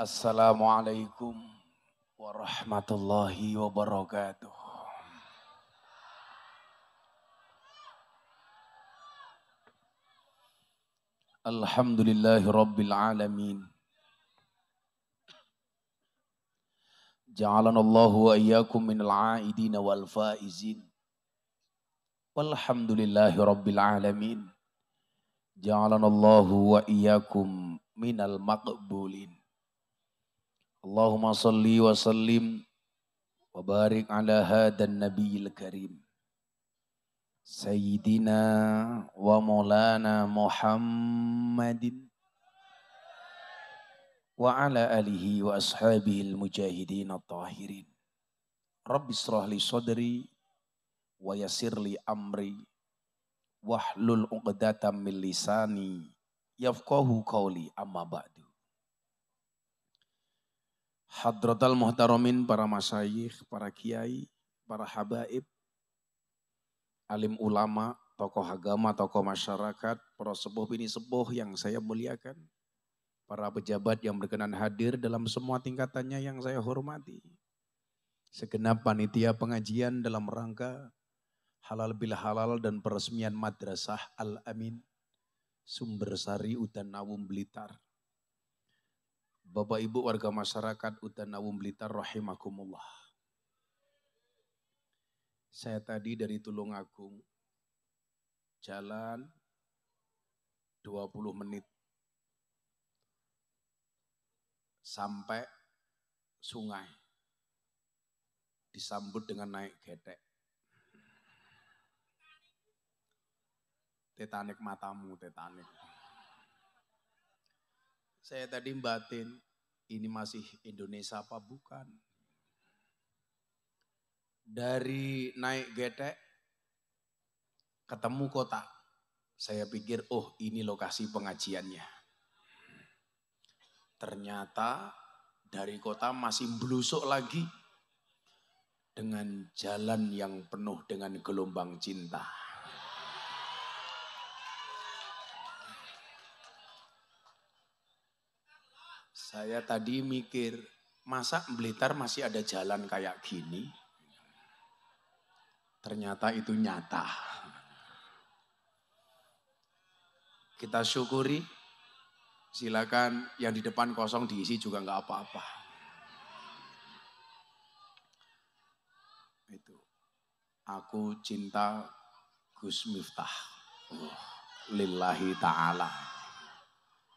Assalamualaikum warahmatullahi wabarakatuh. Alhamdulillahi rabbil alamin. Ja'alanallahu wa iyyakum minal aidin wal faizin. Walhamdulillahi rabbil alamin. Ja'alanallahu wa iyyakum minal maqbulin. Allahumma salli wa sallim wa barik ala hadan nabiyil karim. Sayyidina wa maulana Muhammadin wa ala alihi wa ashabihi al-mujahidin at-tahirin. Rabbi israh li sadri wa yassir li amri wahlul 'uqdatam min lisani yafqahu qawli amma ba'du. Hadratal muhtaramin, para masyayikh, para kiai, para habaib, alim ulama, tokoh agama, tokoh masyarakat, para sepuh bini sepuh yang saya muliakan, para pejabat yang berkenan hadir dalam semua tingkatannya yang saya hormati, segenap panitia pengajian dalam rangka halal bil halal dan peresmian Madrasah Al-Amin Sumber Sari Udan Nawum Blitar. Bapak Ibu warga masyarakat Udan Nawum Blitar rahimakumullah. Saya tadi dari Tulungagung jalan 20 menit sampai sungai. Disambut dengan naik getek. Titanic matamu, Titanic. Saya tadi batin, ini masih Indonesia apa bukan? Dari naik getek, ketemu kota. Saya pikir, oh ini lokasi pengajiannya. Ternyata dari kota masih belusuk lagi dengan jalan yang penuh dengan gelombang cinta. Saya tadi mikir, masa Blitar masih ada jalan kayak gini? Ternyata itu nyata. Kita syukuri, silakan yang di depan kosong diisi juga nggak apa-apa. Itu, aku cinta Gus Miftah, lillahi ta'ala,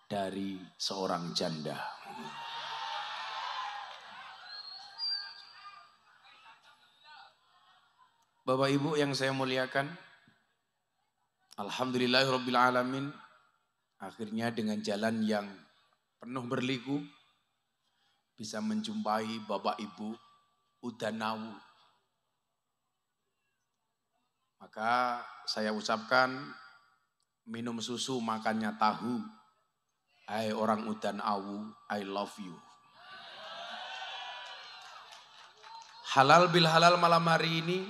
dari seorang janda. Bapak Ibu yang saya muliakan, alhamdulillahirabbil alamin, akhirnya dengan jalan yang penuh berliku bisa menjumpai Bapak Ibu Udan Nawu. Maka saya ucapkan, minum susu makannya tahu. Hai orang Udan Nawu, I love you. Halal bil halal malam hari ini,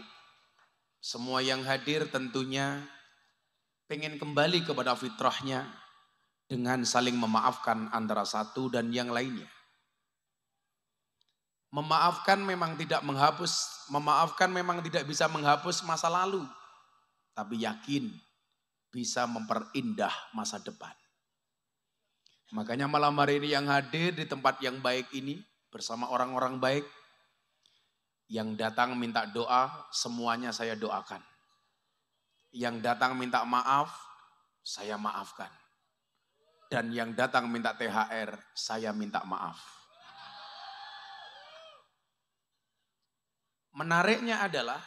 semua yang hadir tentunya pengen kembali kepada fitrahnya dengan saling memaafkan antara satu dan yang lainnya. Memaafkan memang tidak menghapus, memaafkan memang tidak bisa menghapus masa lalu, tapi yakin bisa memperindah masa depan. Makanya malam hari ini yang hadir di tempat yang baik ini bersama orang-orang baik, yang datang minta doa, semuanya saya doakan. Yang datang minta maaf, saya maafkan. Dan yang datang minta THR, saya minta maaf. Menariknya adalah,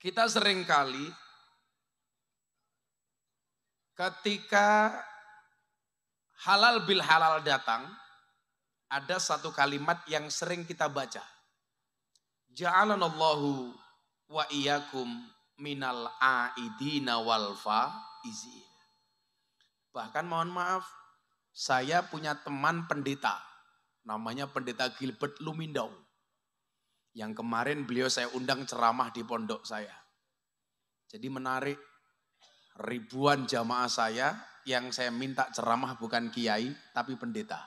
kita seringkali ketika halal bil halal datang, ada satu kalimat yang sering kita baca. Ja'alanallahu wa iyyakum minal aidina wal faizin. Bahkan mohon maaf, saya punya teman pendeta, namanya Pendeta Gilbert Lumindau. Yang kemarin beliau saya undang ceramah di pondok saya. Jadi menarik, ribuan jamaah saya yang saya minta ceramah bukan kiai tapi pendeta.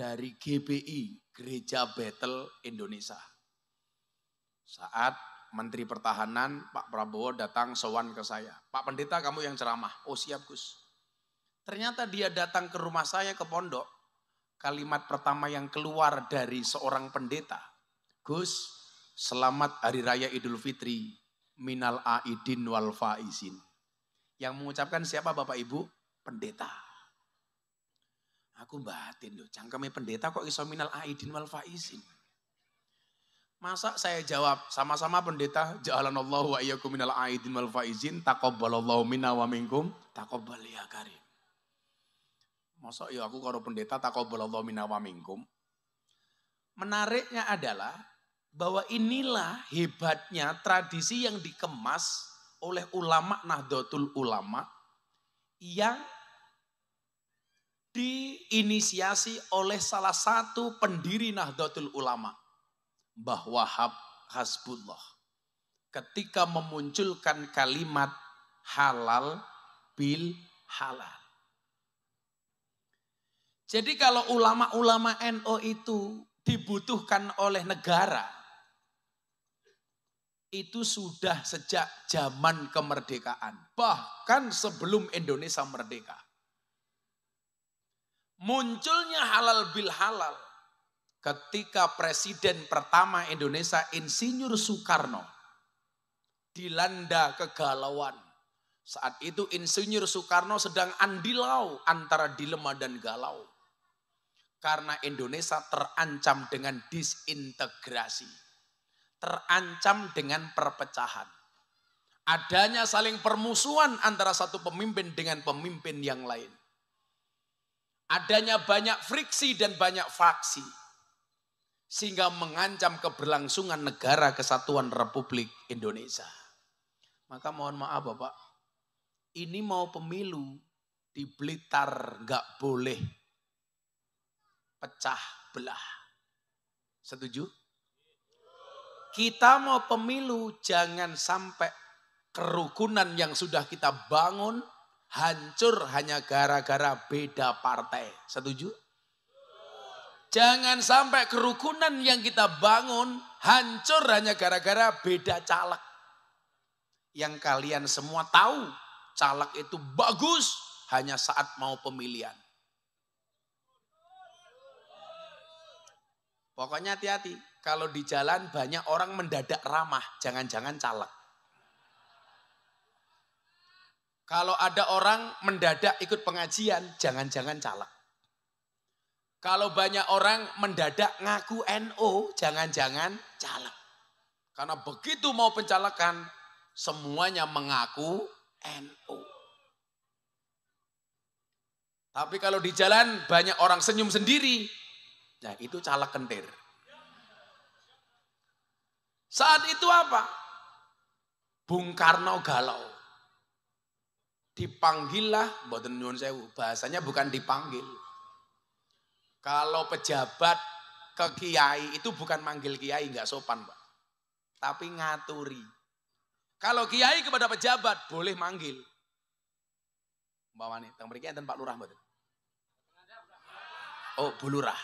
dari GBI, Gereja Bethel Indonesia. Saat Menteri Pertahanan Pak Prabowo datang sowan ke saya. Pak Pendeta kamu yang ceramah. Oh siap Gus. Ternyata dia datang ke rumah saya ke pondok. Kalimat pertama yang keluar dari seorang pendeta. Gus, selamat Hari Raya Idul Fitri. Minal aidin wal faizin. Yang mengucapkan siapa Bapak Ibu? Pendeta. Aku batin loh, cangkeme pendeta kok iso minal aidin wal faizin. Masa saya jawab, sama-sama pendeta, ja'alanallahu wa iyyakum minal aidin wal faizin, taqabbalallahu minna wa minkum, taqabbal ya karim. Masa ya aku karo pendeta taqabbalallahu minna wa minkum. Menariknya adalah bahwa inilah hebatnya tradisi yang dikemas oleh ulama Nahdlatul Ulama yang diinisiasi oleh salah satu pendiri Nahdlatul Ulama. Mbah Wahab Hasbullah ketika memunculkan kalimat halal bil halal. Jadi kalau ulama-ulama NU itu dibutuhkan oleh negara, itu sudah sejak zaman kemerdekaan. Bahkan sebelum Indonesia merdeka. Munculnya halal bil halal ketika Presiden pertama Indonesia Insinyur Soekarno dilanda kegalauan. Saat itu Insinyur Soekarno sedang andilau antara dilema dan galau. Karena Indonesia terancam dengan disintegrasi. Terancam dengan perpecahan. Adanya saling permusuhan antara satu pemimpin dengan pemimpin yang lain. Adanya banyak friksi dan banyak faksi. Sehingga mengancam keberlangsungan negara kesatuan Republik Indonesia. Maka mohon maaf Bapak, ini mau pemilu di Blitar nggak boleh pecah belah. Setuju? Kita mau pemilu jangan sampai kerukunan yang sudah kita bangun hancur hanya gara-gara beda partai. Setuju? Jangan sampai kerukunan yang kita bangun hancur hanya gara-gara beda caleg. Yang kalian semua tahu caleg itu bagus hanya saat mau pemilihan. Pokoknya hati-hati. Kalau di jalan banyak orang mendadak ramah. Jangan-jangan caleg. Kalau ada orang mendadak ikut pengajian. Jangan-jangan caleg. Kalau banyak orang mendadak ngaku NU, jangan-jangan caleg. Karena begitu mau pencalekan, semuanya mengaku NU. Tapi kalau di jalan banyak orang senyum sendiri, nah itu caleg kentir. Saat itu apa? Bung Karno galau. Dipanggillah, mboten nyuwun sewu, bahasanya bukan dipanggil. Kalau pejabat ke kiai itu bukan manggil kiai, enggak sopan Pak. Tapi ngaturi. Kalau kiai kepada pejabat boleh manggil. Umpamane teng mriki enten Pak Lurah mboten? Oh, Bu Lurah.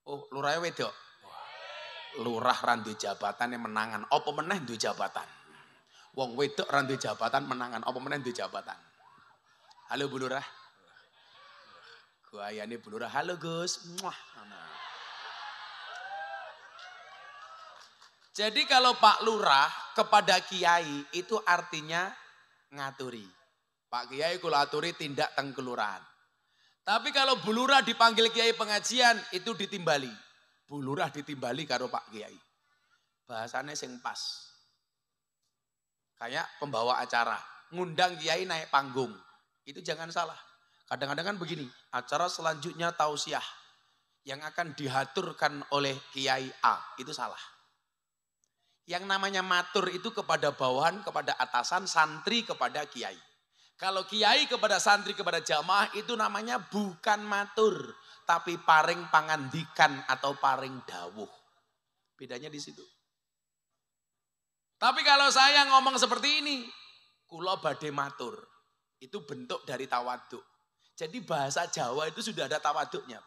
Oh, lurahe wedok. Lurah ra duwe jabatane menangan, apa meneh duwe jabatan. Wong wedok ra duwe jabatan menangan, apa meneh duwe jabatan. Halo Bu Lurah. Guayane Bu Lurah, halo Gus. Muah. Jadi kalau Pak Lurah kepada Kiai itu artinya ngaturi. Pak Kiai kula aturi tindak teng kelurahan. Tapi kalau Bu Lurah dipanggil Kiai pengajian itu ditimbali. Bu Lurah ditimbali karo Pak Kiai. Bahasanya sing pas. Kayak pembawa acara. Ngundang Kiai naik panggung. Itu jangan salah. Kadang-kadang kan begini. Acara selanjutnya tausiah. Yang akan dihaturkan oleh Kiai A. Itu salah. Yang namanya matur itu kepada bawahan, kepada atasan, santri kepada Kiai. Kalau Kiai kepada santri, kepada jamaah itu namanya bukan matur. Tapi paring pangandikan atau paring dawuh. Bedanya di situ. Tapi kalau saya ngomong seperti ini, kula badhe matur. Itu bentuk dari tawaduk. Jadi bahasa Jawa itu sudah ada tawaduknya.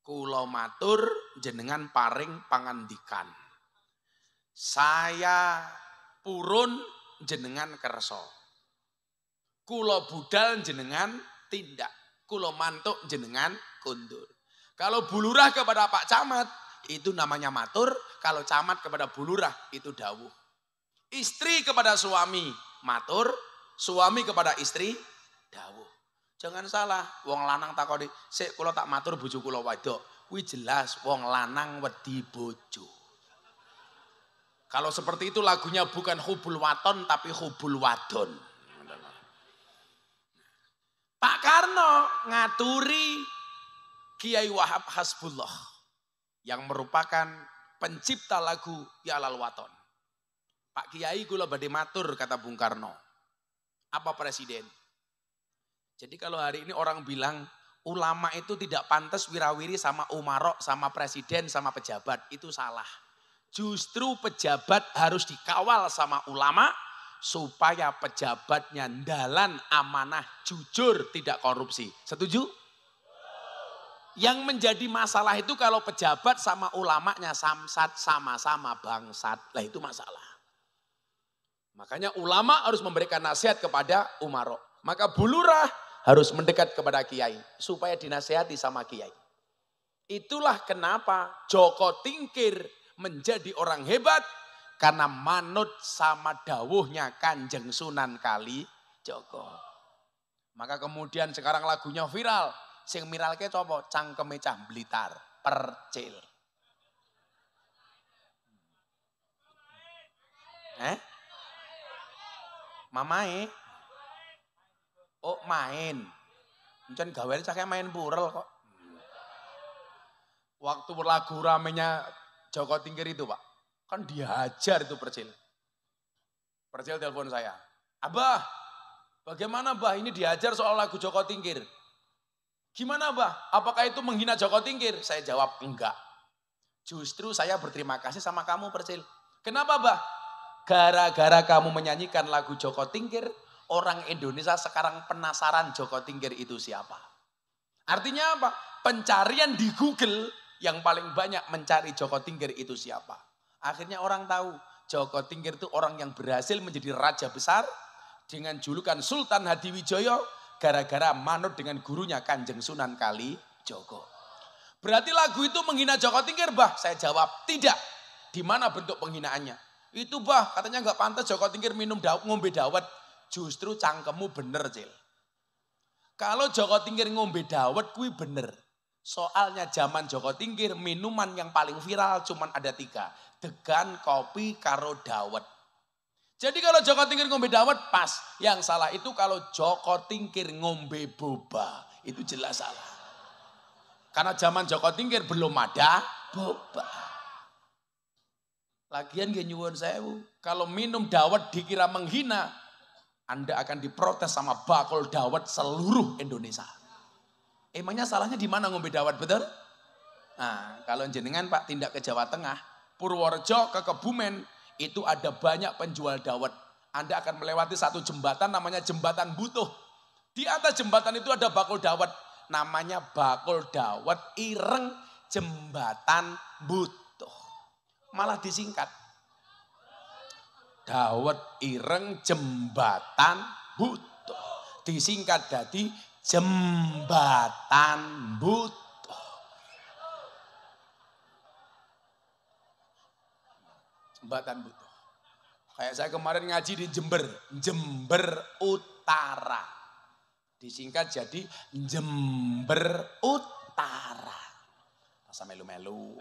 Kula matur jenengan paring pangandikan. Saya purun jenengan kersa. Kula budal jenengan tindak. Kula mantuk jenengan kundur. Kalau bulurah kepada Pak Camat itu namanya matur. Kalau camat kepada bulurah itu dawuh. Istri kepada suami matur. Suami kepada istri dawuh. Jangan salah, wong lanang takoni, "Sik kula tak matur bojo kula wedok." Kuwi jelas wong lanang wedi bojo. Kalau seperti itu lagunya bukan hubul waton tapi hubul wadon. Pak Karno ngaturi Kiai Wahab Hasbullah yang merupakan pencipta lagu Ya Lal Waton. Pak Kiai kula badhe matur kata Bung Karno. Apa presiden? Jadi kalau hari ini orang bilang ulama itu tidak pantas wirawiri sama umarok, sama presiden, sama pejabat. Itu salah. Justru pejabat harus dikawal sama ulama supaya pejabatnya ndalan amanah, jujur, tidak korupsi. Setuju? Yang menjadi masalah itu kalau pejabat sama ulamanya samsat, sama-sama bangsat. Lah itu masalah. Makanya ulama harus memberikan nasihat kepada umarok. Maka bulurah harus mendekat kepada kiai supaya dinasihati sama kiai. Itulah kenapa Joko Tingkir menjadi orang hebat karena manut sama dawuhnya Kanjeng Sunan Kalijaga. Maka kemudian sekarang lagunya viral. Sing miralke coba cangkeme cah Blitar, Percil. Mamae? Oh main. Encen gaweane cah main purel kok. Waktu lagu ramenya Joko Tingkir itu Pak. Kan dihajar itu Percil. Percil telepon saya. Abah, bagaimana Bah ini dihajar soal lagu Joko Tingkir? Gimana Bah? Apakah itu menghina Joko Tingkir? Saya jawab enggak. Justru saya berterima kasih sama kamu Percil. Kenapa Bah? Gara-gara kamu menyanyikan lagu Joko Tingkir, orang Indonesia sekarang penasaran Joko Tingkir itu siapa. Artinya apa? Pencarian di Google yang paling banyak mencari Joko Tingkir itu siapa. Akhirnya orang tahu Joko Tingkir itu orang yang berhasil menjadi raja besar dengan julukan Sultan Hadiwijoyo gara-gara manut dengan gurunya Kanjeng Sunan Kalijaga. Berarti lagu itu menghina Joko Tingkir Bah? Saya jawab tidak. Di mana bentuk penghinaannya? Itu Bah katanya nggak pantas Joko Tingkir minum ngombe dawet. Justru cangkemmu bener Cil. Kalau Joko Tingkir ngombe dawet kuwi bener. Soalnya zaman Joko Tingkir minuman yang paling viral cuman ada 3. Degan, kopi, karo dawet. Jadi kalau Joko Tingkir ngombe dawet pas. Yang salah itu kalau Joko Tingkir ngombe boba. Itu jelas salah. Karena zaman Joko Tingkir belum ada boba. Lagian gak nyuwun sewu. Kalau minum dawet dikira menghina, Anda akan diprotes sama bakul dawet seluruh Indonesia. Emangnya salahnya di mana ngombe dawet, betul? Nah, kalau jenengan Pak tindak ke Jawa Tengah, Purworejo ke Kebumen, itu ada banyak penjual dawet. Anda akan melewati satu jembatan namanya Jembatan Butuh. Di atas jembatan itu ada bakul dawet. Namanya bakul dawet Ireng Jembatan Butuh. Malah disingkat. Dawet Ireng Jembatan Butuh. Disingkat jadi Jembatan Butuh. Jembatan Butuh. Kayak saya kemarin ngaji di Jember. Jember Utara. Disingkat jadi Jember Utara. Rasa melu-melu.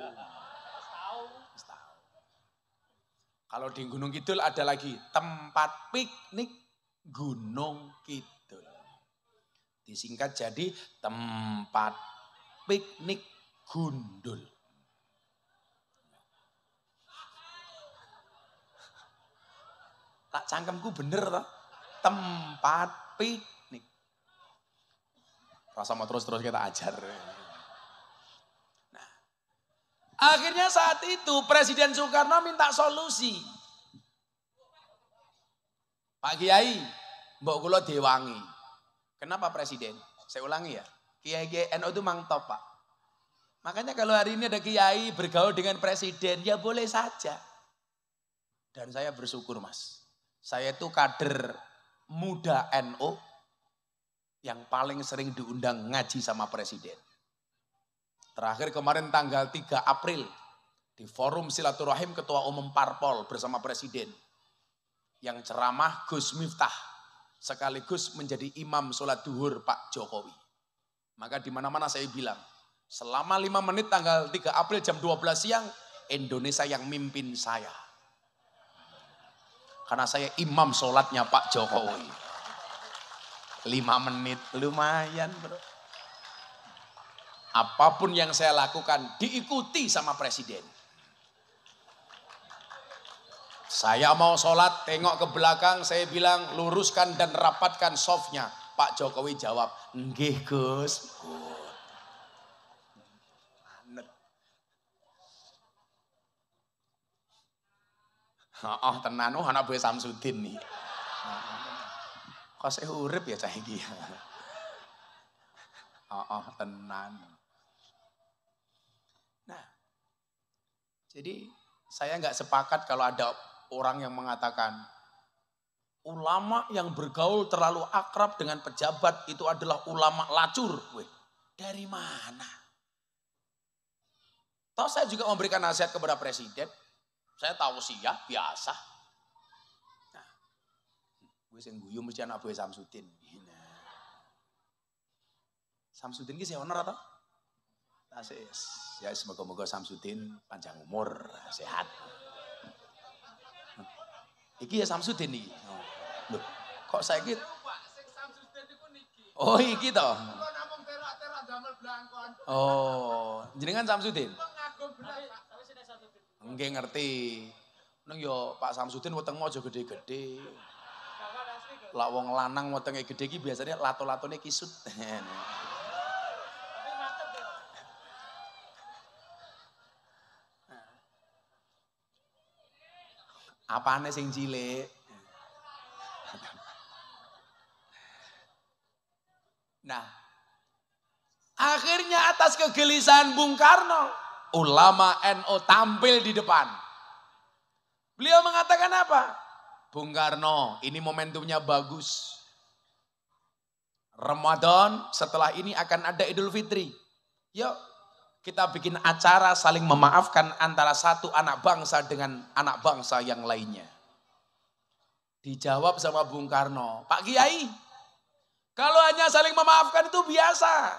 Kalau di Gunung Kidul ada lagi tempat piknik Gunung Kidul. Disingkat jadi tempat piknik Gundul. Tak cangkemku bener toh. Tempat piknik. Rasa mau terus-terus kita ajar. Nah, akhirnya saat itu Presiden Soekarno minta solusi. Pak Kiai, mbok kula diwangi. Kenapa Presiden? Saya ulangi ya. Kiai-kiai NU itu mang top Pak. Makanya kalau hari ini ada kiai bergaul dengan presiden, ya boleh saja. Dan saya bersyukur Mas. Saya itu kader muda NU yang paling sering diundang ngaji sama presiden. Terakhir kemarin tanggal 3 April di forum silaturahim Ketua Umum Parpol bersama presiden. Yang ceramah Gus Miftah sekaligus menjadi imam sholat duhur Pak Jokowi. Maka di mana-mana saya bilang, selama 5 menit tanggal 3 April jam 12 siang, Indonesia yang mimpin saya. Karena saya imam sholatnya Pak Jokowi. 5 menit, lumayan bro. Apapun yang saya lakukan diikuti sama presiden. Saya mau sholat, tengok ke belakang, saya bilang luruskan dan rapatkan softnya. Pak Jokowi jawab, nggih Gus. Oh tenan, anak buah Samsudin nih. Kok saya urip ya cah iki. Tenan. Nah, jadi saya nggak sepakat kalau ada orang yang mengatakan ulama yang bergaul terlalu akrab dengan pejabat itu adalah ulama lacur. Weh, dari mana? Toh saya juga memberikan nasihat kepada presiden. Saya tahu sih ya, biasa. Nah, gue sing guyu mesti anak buah Samsudin. Samsudin ki owner atau? Ya semoga-moga Samsudin panjang umur, sehat. Iki ya Samsudin iki. Loh, kok saya gitu? Oh iki toh. Oh, jenengan Samsudin? Nggih ngerti. Neng yo Pak Samsudin wetengmu aja gede-gede. Lah wong lanang wetenge gede iki biasanya lato-latone kisut. Apane sing cilik? Nah, akhirnya atas kegelisahan Bung Karno, ulama NU tampil di depan. Beliau mengatakan apa? Bung Karno, ini momentumnya bagus. Ramadan setelah ini akan ada Idul Fitri. Yuk kita bikin acara saling memaafkan antara satu anak bangsa dengan anak bangsa yang lainnya. Dijawab sama Bung Karno, Pak Kiai, kalau hanya saling memaafkan itu biasa.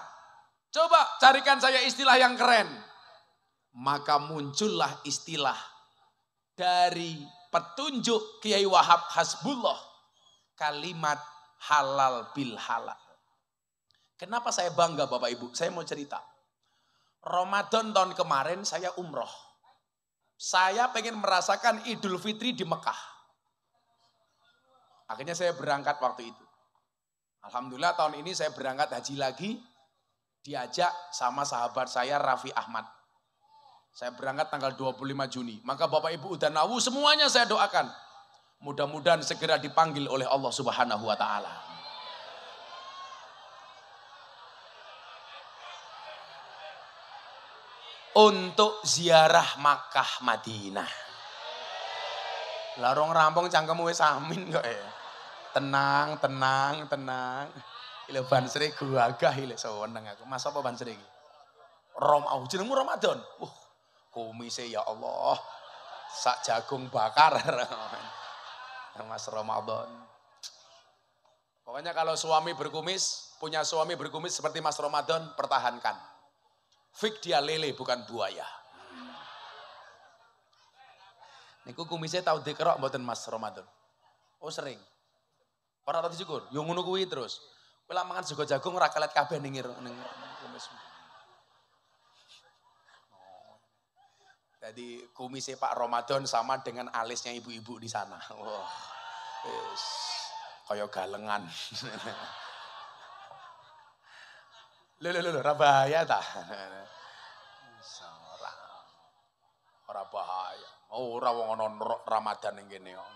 Coba carikan saya istilah yang keren. Maka muncullah istilah dari petunjuk Kiai Wahab Hasbullah, kalimat halal bil halal. Kenapa saya bangga Bapak Ibu? Saya mau cerita. Ramadan tahun kemarin saya umroh. Saya pengen merasakan Idul Fitri di Mekah. Akhirnya saya berangkat waktu itu. Alhamdulillah tahun ini saya berangkat haji lagi. Diajak sama sahabat saya Raffi Ahmad. Saya berangkat tanggal 25 Juni. Maka Bapak Ibu udah nawu semuanya saya doakan. Mudah-mudahan segera dipanggil oleh Allah Subhanahu wa Ta'ala. Untuk ziarah Makkah Madinah. Larong rampung cangkemmu wis amin kok ya. Tenang. Ile bansri gagah ile seneng aku. Mas apa bansri iki? Jenengmu Ramadan. Kumise ya Allah. Sak jagung bakar. Mas Ramadan. Pokoknya kalau suami berkumis, punya suami berkumis seperti Mas Ramadan, pertahankan. Fik dia lele bukan buaya. Niku kumisnya tahu dikerok mboten Mas Ramadan. Oh sering. Ora tau dicukur, yo ngono kuwi terus. Kowe lak mangan sego jagung ora kelet kabeh ning kumis. Jadi kumisnya Pak Ramadan sama dengan alisnya ibu-ibu di sana. Wah. Wis kaya galengan. Lho, ora bahaya ta? Ora bahaya. Ora wong ana Ramadan ning kene kok.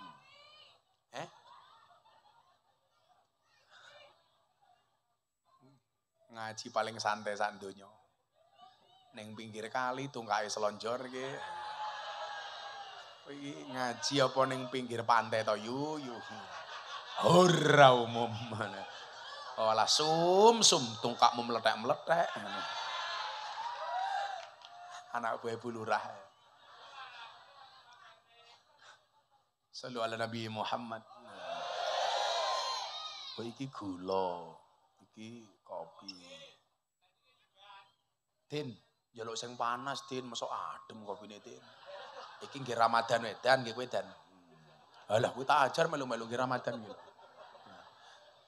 Ngaji paling santai sak donya. Neng pinggir kali tungkae selonjor iki. Iki ngaji apa ning pinggir pantai to yu. Ora umum. Olah sum tungkakmu meletek-meletek. Anak gue bulurah. Sallu ala Nabi Muhammad. Oh iki gula, iki kopi. Tin, njaluk sing panas, Tin, mosok adem kopine, Tin. Iki nggih Ramadan wedan nggih kowe dan. Halah kuwi tak ajar melu-melu nggih Ramadan nggih.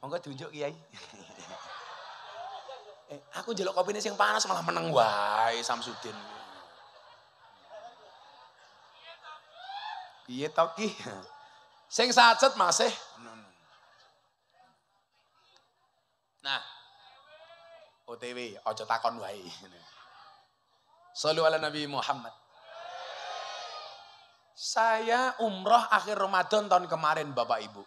Monggo diunjuk Kiai. Aku njaluk kopine sing panas malah meneng wae Samsudin. Piye to ki? Sing sacet masih. Nah. OTW aja takon wae. Shallu ala Nabi Muhammad. Saya umroh akhir Ramadan tahun kemarin Bapak Ibu.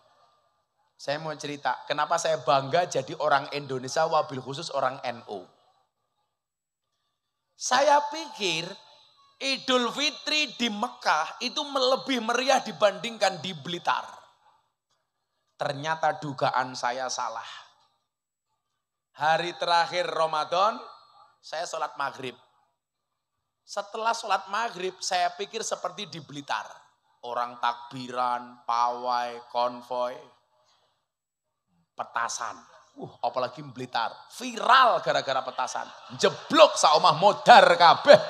Saya mau cerita, kenapa saya bangga jadi orang Indonesia, wabil khusus orang NU. Saya pikir Idul Fitri di Mekah itu lebih meriah dibandingkan di Blitar. Ternyata dugaan saya salah. Hari terakhir Ramadan, saya sholat maghrib. Setelah sholat maghrib, saya pikir seperti di Blitar. Orang takbiran, pawai, konvoy, petasan. Apalagi Blitar. Viral gara-gara petasan. Jeblok saomah modar kabeh.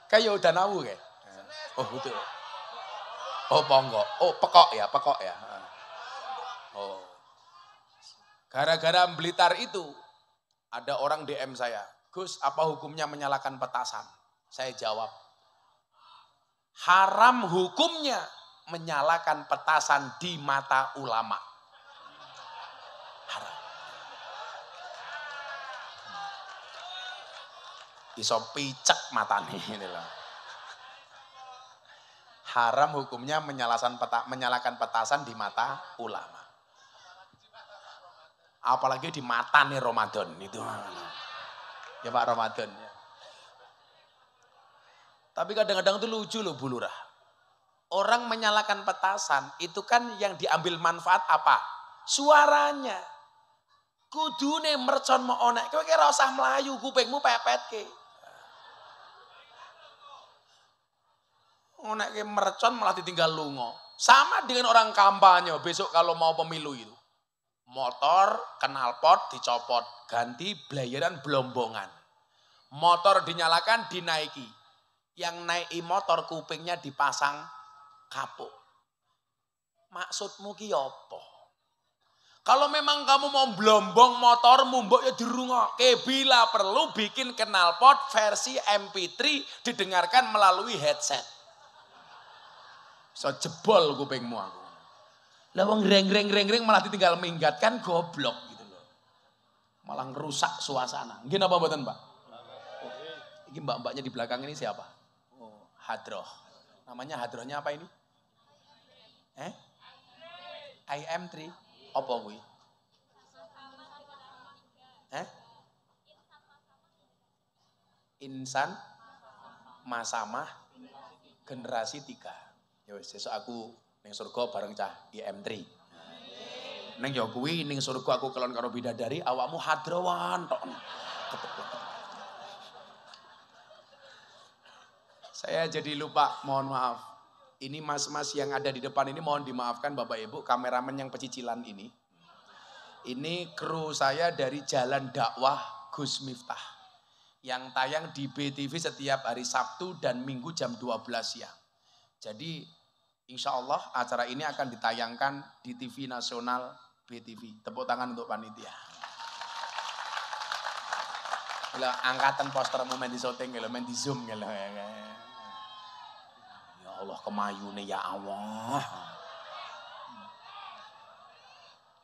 Kayak udah nawu kayak. Oh betul. Oh ponggo. Oh pekok ya. Oh. Gara-gara Blitar itu, ada orang DM saya. Gus, apa hukumnya menyalakan petasan? Saya jawab, haram hukumnya menyalakan petasan di mata ulama. Haram. Iso picek matane ini loh. Haram hukumnya menyalakan petasan di mata ulama. Apalagi di mata nih Ramadan itu. Ya Pak Ramadan. Ya. Tapi kadang-kadang itu lucu loh Bu Lurah. Orang menyalakan petasan itu kan yang diambil manfaat apa? Suaranya. Kudune mercon mau onek. Kowe kira usah melayu kupingmu pepet ke. Onek ke mercon malah ditinggal lungo. Sama dengan orang kampanye besok kalau mau pemilu itu. Motor, knalpot dicopot, ganti blayeran belombongan. Motor dinyalakan, dinaiki. Yang naiki motor kupingnya dipasang kapuk. Maksudmu ki apa? Kalau memang kamu mau belombong motormu, mbok ya dirungokke. Bila perlu bikin knalpot versi MP3 didengarkan melalui headset. So jebol kupingmu aku. Lah wong reng malah ditinggal minggat kan goblok gitu loh. Malah ngerusak suasana. Nggih napa mboten, Pak? Oh, ini mbak-mbaknya di belakang ini siapa? Oh, Hadroh. Namanya Hadrohnya apa ini? IM3. Apa kuwi? Insan Masamah generasi 3. Ya wis sesuk aku ning surga bareng cah IM3. Ning ya kuwi ning surga aku kelon karo bidadari, awakmu hadrawan tok. Saya jadi lupa, mohon maaf. Ini mas-mas yang ada di depan ini mohon dimaafkan Bapak Ibu, kameramen yang pecicilan ini. Ini kru saya dari Jalan Dakwah Gus Miftah. Yang tayang di BTV setiap hari Sabtu dan Minggu jam 12 siang. Jadi insya Allah acara ini akan ditayangkan di TV nasional BTV. Tepuk tangan untuk panitia. Kalau angkatan poster main di syuting, kalau main di zoom, kalau ya Allah kemayune ya Allah.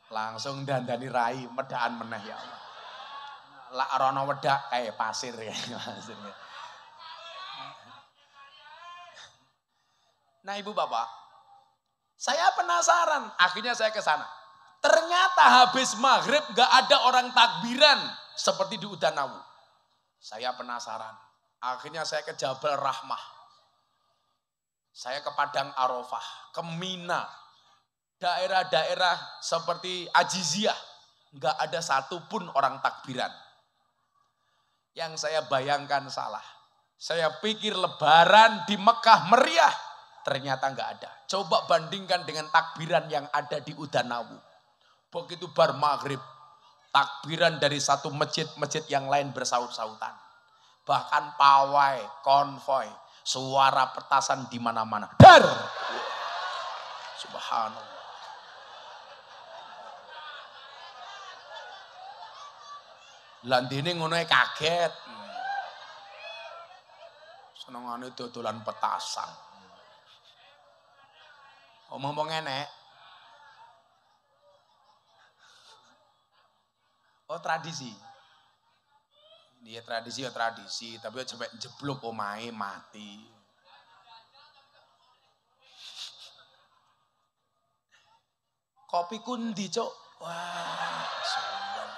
Langsung dandani rai, medaan meneh ya Allah. Lak rono wedak kayak pasir ya maksudnya. Nah Ibu Bapak, saya penasaran, akhirnya saya ke sana. Ternyata habis maghrib gak ada orang takbiran seperti di Udanawu. Saya penasaran. Akhirnya saya ke Jabal Rahmah. Saya ke Padang Arafah, ke Mina. Daerah-daerah seperti Ajiziyah. Enggak ada satupun orang takbiran. Yang saya bayangkan salah. Saya pikir lebaran di Mekah meriah. Ternyata enggak ada. Coba bandingkan dengan takbiran yang ada di Udanawu. Begitu bar maghrib. Takbiran dari satu masjid-masjid yang lain bersaut-sautan. Bahkan pawai, konvoy, suara petasan di mana-mana. Dar! Subhanallah. Landine ngono kaget. Senengane dodolan petasan. Omong-omong enek. Oh tradisi. Iya tradisi ya tradisi, tapi ya sampai jeblok omahe mati. Kopi kundi, Cuk. Wah, suwan.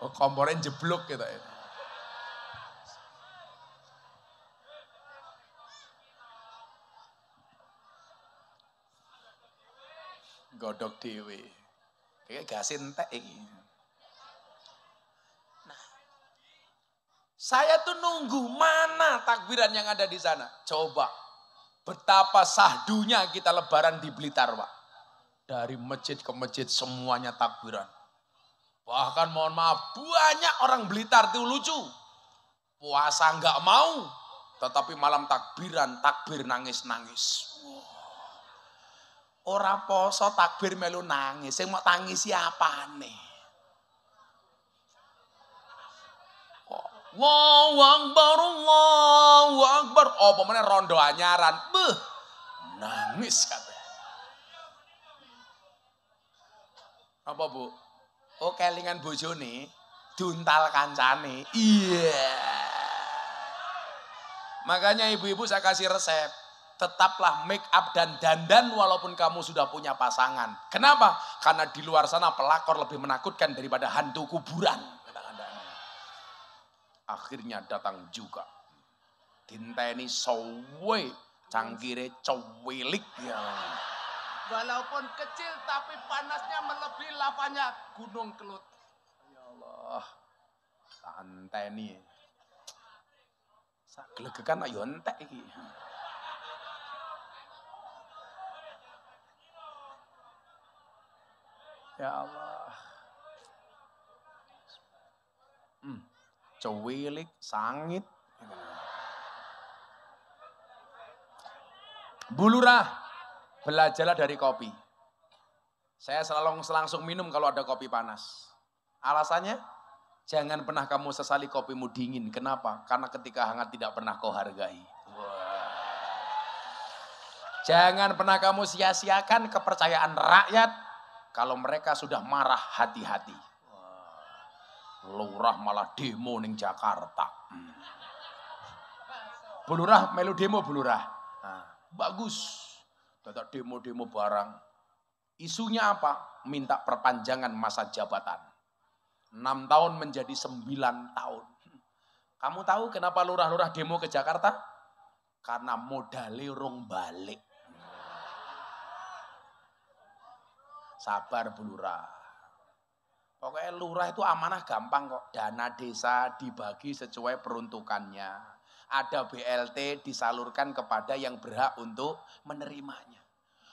Oh, kompornya jeblok gitu ya. Godok dewe. Kayak gas entek iki. Nah, saya tuh nunggu mana takbiran yang ada di sana. Coba betapa sahdunya kita lebaran di Blitar, Pak. Dari masjid ke masjid semuanya takbiran. Bahkan mohon maaf, banyak orang Blitar tuh lucu. Puasa nggak mau, tetapi malam takbiran, takbir nangis-nangis. Ora poso takbir melu nangis, sing mau tangis siapa nih? Allahu Akbar, Allahu Akbar. Oh, pemene rondo anyaran. Beuh, nangis katanya. Apa, Bu? Oh, kelingan bojone, duntal kancane. Iya. Makanya ibu-ibu saya kasih resep. Tetaplah make up dan dandan walaupun kamu sudah punya pasangan. Kenapa? Karena di luar sana pelakor lebih menakutkan daripada hantu kuburan. Akhirnya datang juga. Dinteni sowe, cangkire cowilik ya. Walaupun kecil tapi panasnya melebihi lavanya Gunung Kelut. Ya Allah, tanteni. Sak gelegekan ayo entek iki. Ya Allah. Cowilik, sangit. Bulurah, belajarlah dari kopi. Saya selalu langsung minum kalau ada kopi panas. Alasannya, jangan pernah kamu sesali kopimu dingin. Kenapa? Karena ketika hangat tidak pernah kau hargai. Jangan pernah kamu sia-siakan kepercayaan rakyat. Kalau mereka sudah marah, hati-hati. Lurah malah demo ning Jakarta. Bulurah melu demo bulurah. Nah, bagus. Dadak demo-demo barang. Isunya apa? Minta perpanjangan masa jabatan. 6 tahun menjadi 9 tahun. Kamu tahu kenapa lurah-lurah demo ke Jakarta? Karena modalnya rong balik. Sabar Bu Lurah. Pokoknya lurah itu amanah gampang kok. Dana desa dibagi sesuai peruntukannya. Ada BLT disalurkan kepada yang berhak untuk menerimanya.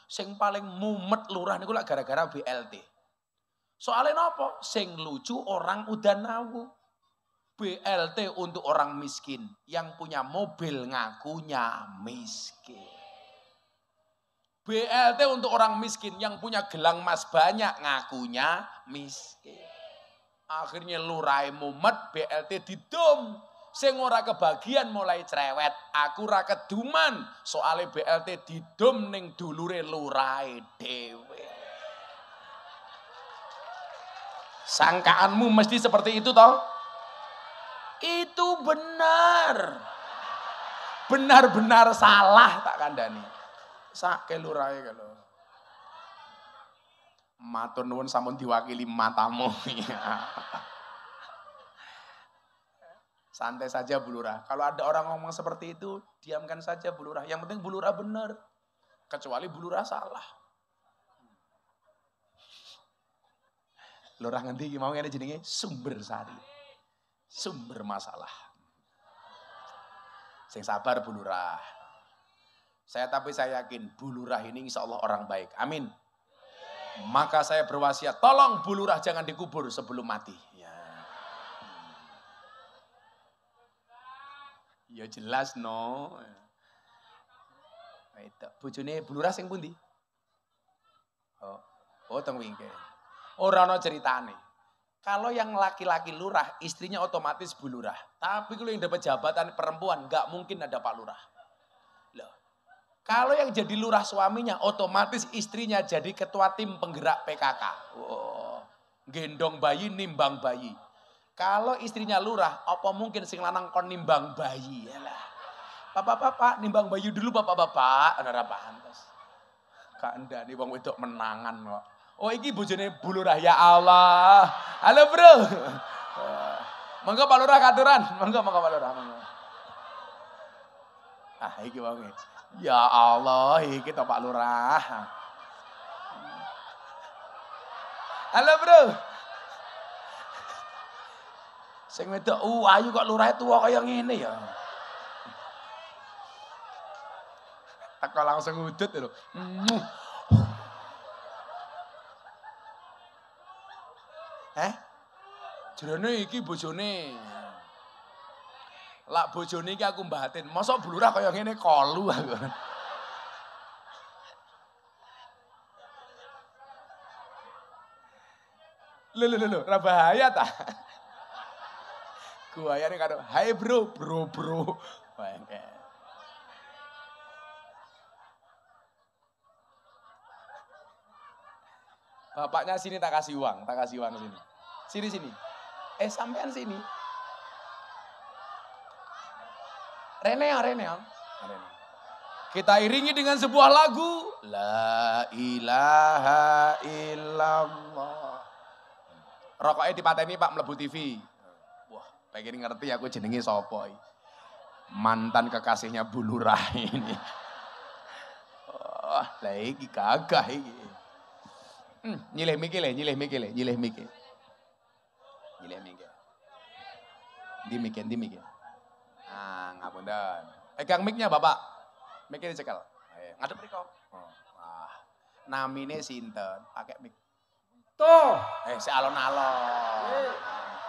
Sing paling mumet lurah niku lak gara-gara BLT. Soalnya nopo? Sing lucu orang Udanawu. BLT untuk orang miskin. Yang punya mobil ngakunya miskin. BLT untuk orang miskin yang punya gelang emas banyak ngakunya miskin. Akhirnya lurai mumet BLT didom. Sing ora kebagian mulai cerewet. Aku ra keduman soalnya BLT didom ning dulure lurai dhewe. Sangkaanmu mesti seperti itu toh? Itu benar. Benar-benar salah tak kandani. Sake lurahe kalau. Matur nuwun sampun diwakili matamu. Santai saja Bu Lurah. Kalau ada orang ngomong seperti itu, diamkan saja Bu Lurah. Yang penting Bu Lurah benar. Kecuali Bu Lurah salah. Lurah ngendi iki mau ngene jenenge sumber sari. Sumber masalah. Sing sabar Bu Lurah. Tapi saya yakin Bu Lurah ini insya Allah orang baik. Amin. Maka saya berwasiat, tolong Bu Lurah jangan dikubur sebelum mati. Ya jelas no. Itu bojone Bu Lurah sing pundi? Oh teng wingke. Ora ana ceritane. Kalau yang laki-laki lurah, istrinya otomatis Bu Lurah. Tapi kalau yang dapat jabatan perempuan, nggak mungkin ada Pak Lurah. Loh. Kalau yang jadi lurah suaminya, otomatis istrinya jadi ketua tim penggerak PKK. Oh, gendong bayi, nimbang bayi. Kalau istrinya lurah, apa mungkin sing lanang kon nimbang bayi? Yalah. Bapak-bapak, nimbang bayi dulu bapak-bapak. Ora pantes. Kandhane wong wedok menangan kok. Oh iki bojone Bu Lurah, ya Allah. Halo bro. Monggo Pak Lurah katuran. Monggo Pak Lurah. Monggo. Iki wonge. Ya Allah, iki to Pak Lurah. Halo bro. Sing wedok ayu kok lurahe tuwa kaya ngene ya. Teko langsung udut lho. Jerone iki bojone. Lak bojone iki aku mbatin. Mosok Bu Lurah kaya ngene kolu aku. Lho, ora bahaya ta? Guayane karo, "Hai bro." Bangke. Bapaknya sini tak kasih uang sini. Sini. Sampean sini. Rene. Kita iringi dengan sebuah lagu. La ilaha illallah. Rokoknya dipateni Pak mlebu TV. Wah, pengen ngerti aku jenenge sapa iki. Mantan kekasihnya Bu Lurah ini. Oh, lah iki gagah iki. Nyilih mikile. Di mikir. Ngapunten. Pegang mic-nya Bapak. Mic-nya dicekel. Ngadep mriko. Namine sinten? Pakai mic. Toh. Si alon-alon.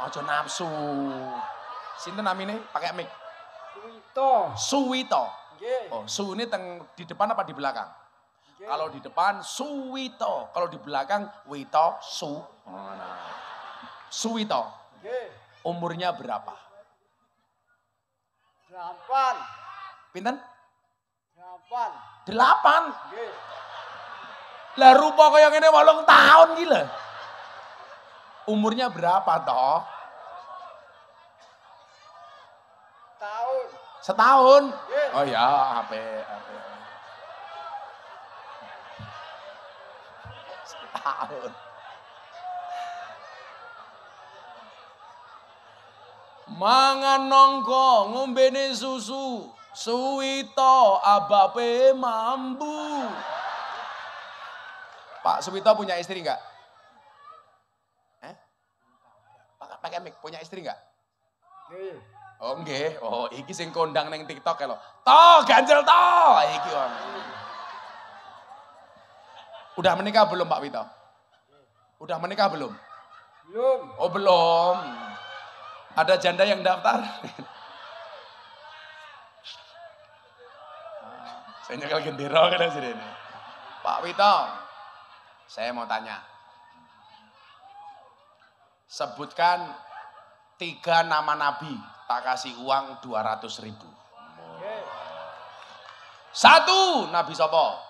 Aja nafsu. Sinten namine? Pakai mic. Suwito. Nggih. Oh, su ini di depan apa di belakang? Nggih. Kalau di depan Suwito, kalau di belakang Wito Su. Suwito. Nggih. Umurnya berapa? 8. Pinten? 8. 8. Nggih. Lah rupa kaya ngene 8 tahun iki lho. Umurnya berapa toh? Setahun. Oh ya, apik. Setahun. Mangan nongko ngombene susu. Suwito abape mambu. Pak Suwito punya istri enggak? Pakai mic, punya istri enggak? Nggih. Oh nggih, oh iki sing kondang neng TikTok lho. Toh, ganjel toh, iki wong. Udah menikah belum Pak Wito? Udah menikah belum? Belum. Oh belum. Ada janda yang daftar? Saya nyekel gendera kan sini. Pak Wito, saya mau tanya. Sebutkan 3 nama nabi, tak kasih uang 200.000. 1, Nabi sapa?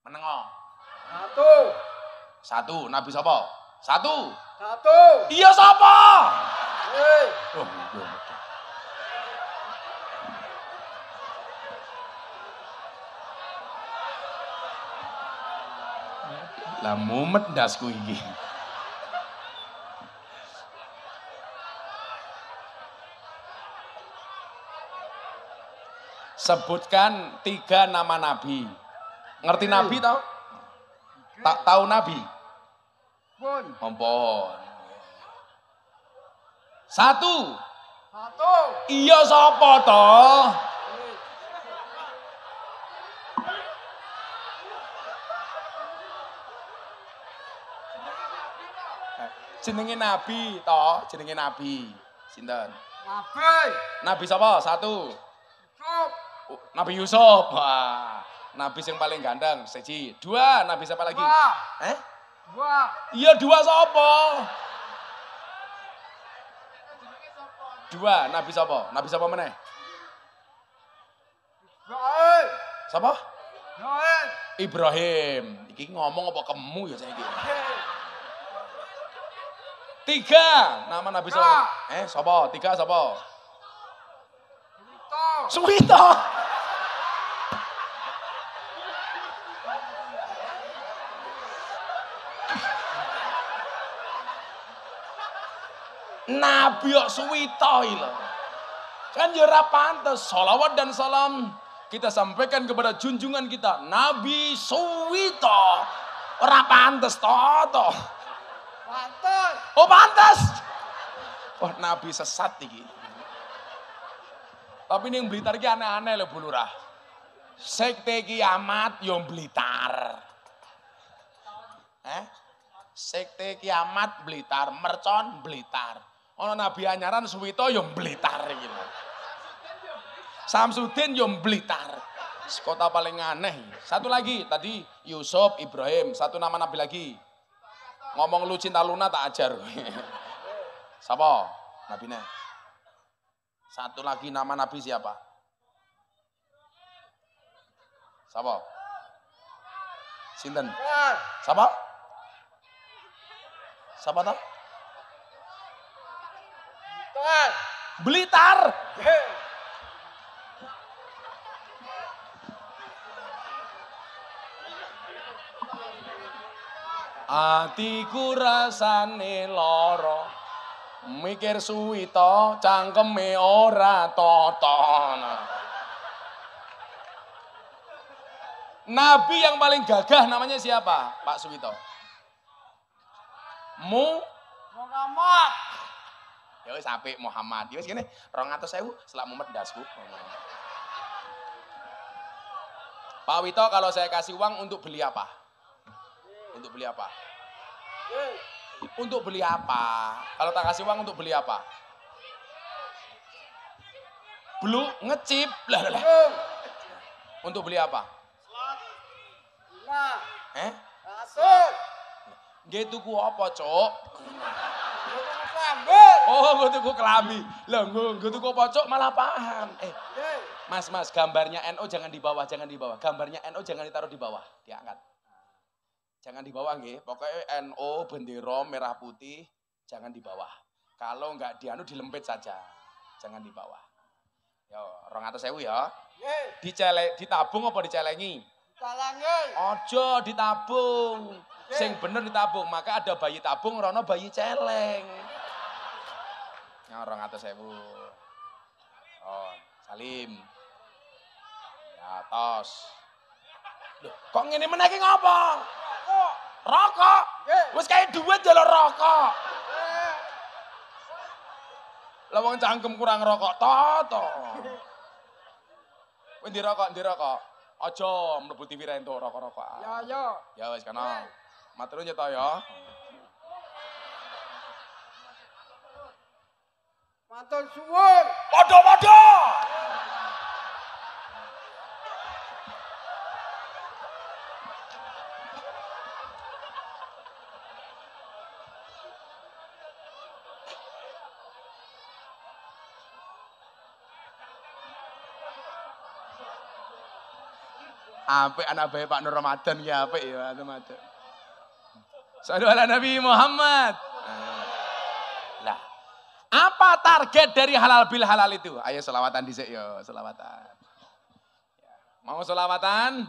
Menengo. 1, Nabi sapa? 1. Iya sapa? Lah mumet ndasku iki. Sebutkan 3 nama nabi. Ngerti nabi tau? Tak tahu nabi? Pun. Ampun. 1. 1. Iya sapa toh? Jenenge nabi toh, jenenge nabi. Sinten? Nabi. Nabi sapa? 1. Yusuf. Nabi Yusuf. Wah, nabi yang paling ganteng. 1. 2, nabi siapa lagi? 2. 2. Iya 2 sapa? 2, nabi sapa? Nabi sapa meneh? Ibrahim. Sapa? Ibrahim. Ibrahim. Iki ngomong apa kemu ya saiki? 3, nama nabi sapa? Sapa? 3 sapa? Suwito. Nabi kok Suwito lho. Kan ya ora pantes. Shalawat dan salam kita sampaikan kepada junjungan kita Nabi Suwito. Ora pantes to. Pantes. Oh pantes. Oh nabi sesat iki. Tapi ning Blitar iki aneh-aneh lho Bu Lurah. Sekte kiamat yo Blitar. Sekte kiamat Blitar, mercon Blitar. Ana nabi anyaran Suwito yo Blitar iki lho. Samsudin yo Blitar. Kota paling aneh. 1 lagi tadi Yusuf, Ibrahim, 1 nama nabi lagi. Ngomong lu cinta Luna tak ajar. Siapa? Nabine. 1 lagi nama nabi siapa? Siapa? Sinten? Siapa? Siapa tau? Blitar. Atiku rasane lara. Mikir Suwito cangkeme ora toton. Nabi yang paling gagah namanya siapa? Pak Suwito. Muhammad. Ya wis apik Muhammad. Ya wis kene 200.000 selak mumet ndasku. Pak Wito kalau saya kasih uang untuk beli apa? Untuk beli apa? Untuk beli apa? Kalau tak kasih uang untuk beli apa? Belu ngecip. Lah. Untuk beli apa? Nggih tuku apa, Cuk? Oh, gue tuku kelambi. Lah, gue tuku apa, Cuk? Malah paham. Mas, gambarnya NO jangan di bawah. Gambarnya NO jangan ditaruh di bawah, diangkat. Jangan di bawah nggih. Pokoknya NO bendera merah putih jangan di bawah. Kalau enggak dilempit saja. Jangan di bawah. Yo, 200.000 ya. Ditabung apa dicelengi? Dicelengi. Ojo ditabung. Sing bener ditabung, maka ada bayi tabung, rono bayi celeng. Ya 200.000. Oh, salim. Ya tos. Loh, kok ngene meneh iki ngopo? Rokok. Wis kae duit njaluk rokok. Lah wong cangkem kurang rokok to. Kowe ndi rokok? Aja mlebu TV rento rokok-rokokan. Ya. Ya wis kana. Matur nyeta ya. Matur suwun. Padha-padha. Apik anak bae Pak Nur Ramadan ya apik ya Ramadan. Sallu ala Nabi Muhammad. Lah, apa target dari halal bil halal itu? Ayo selawatan dhisik yo, selawatan. Mau selawatan?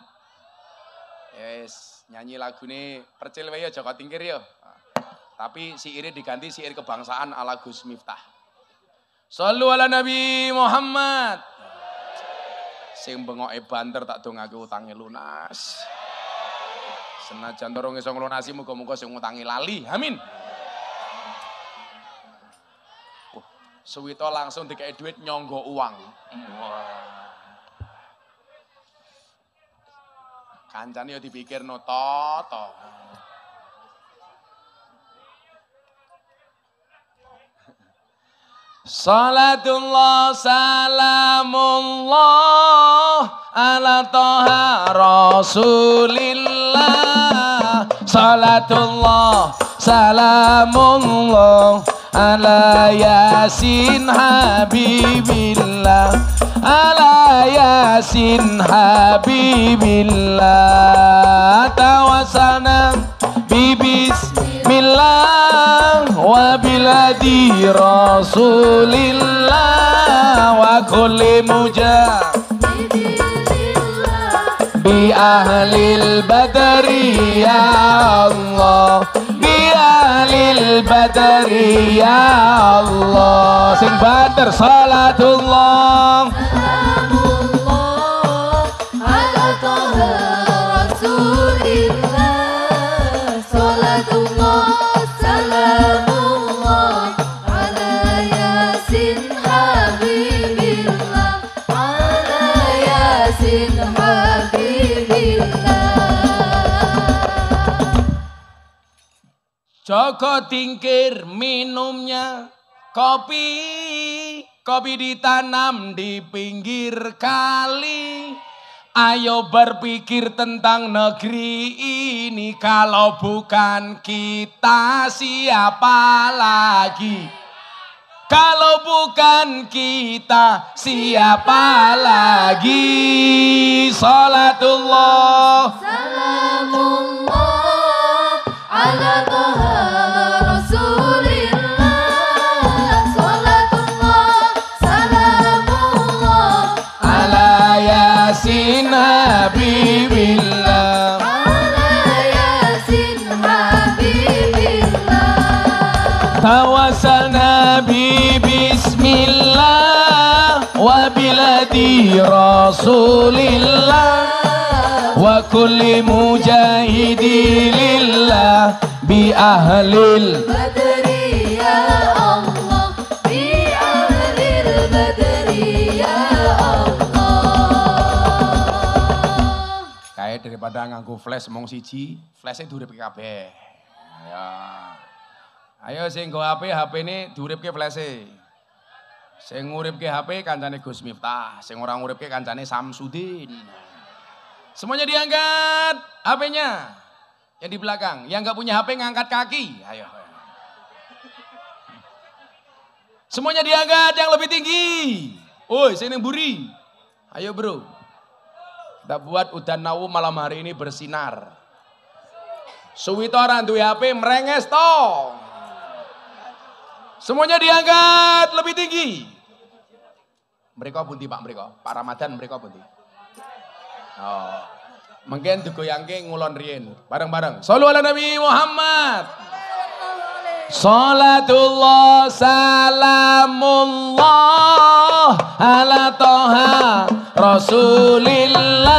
Yes, nyanyi lagu ini percil wae Joko Tingkir yo. Tapi siire diganti siir kebangsaan ala Gus Miftah. Shallu ala Nabi Muhammad. Sing bengoke banter tak dongake utange lunas. Senajan dorong iso nglunasi muga-muga sing utange lali. Amin. Suwito langsung dikei duit nyonggo uang. Kancane yo dipikir no toto. Salatullah salamullah ala toha rasulillah. Salatullah salamullah ala yasin habibillah. Ala yasin habibillah. Tawasana bibismillah wa biladi rasulillah wa kulli bi ahlil badri ya Allah, bi ahlil badri ya Allah. Sing badar salatullah salamullah ala toha rasulillah. Salatullah salamullah ala yasin habibillah. Ala yasin habibillah. Joko Tingkir minumnya kopi, kopi ditanam di pinggir kali. Ayo berpikir tentang negeri ini, kalau bukan kita siapa lagi? Kalau bukan kita siapa lagi? Salatullah Salamullah ala toha rasulillah. Salatullah salamullah ala yasin habibillah. ala yasin habibillah. Tawassalna bi bismillah wa biladi rasulillah wa kulli mujahidi lillah bi ahlil Badri ya Allah, bi ahlil badri ya Allah. kayak daripada nganggo flash mong siji, flashnya duripke kabeh. Ya. Ayo sing nggo HP ini duripke flash-e. Sing nguripke HP kancane Gus Miftah, sing ora nguripke kancane Samsudin. Semuanya diangkat HP-nya. Yang di belakang, yang nggak punya HP ngangkat kaki. Ayo. Semuanya diangkat yang lebih tinggi. Woi, sini buri. Ayo bro. Kita buat udan nawu malam hari ini bersinar. Suwito orang duwe HP merenges toh. Semuanya diangkat lebih tinggi. Mereka bunti Pak, Pak Ramadan mereka bunti. Oh. Mungkin digoyangke ngulon riyen. Bareng-bareng. Shallu ala Nabi Muhammad. Salatullah salamullah ala toha rasulillah.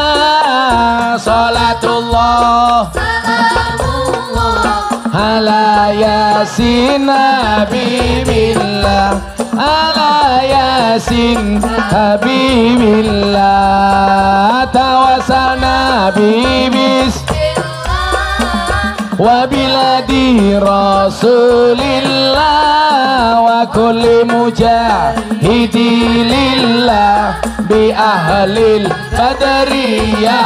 Salatullah Salamullah ala yasin habibillah. Ala yasin habibillah. Tawassalna bibis wa biladi rasulillah wa kulli mujahidi lillah bi ahlil badri ya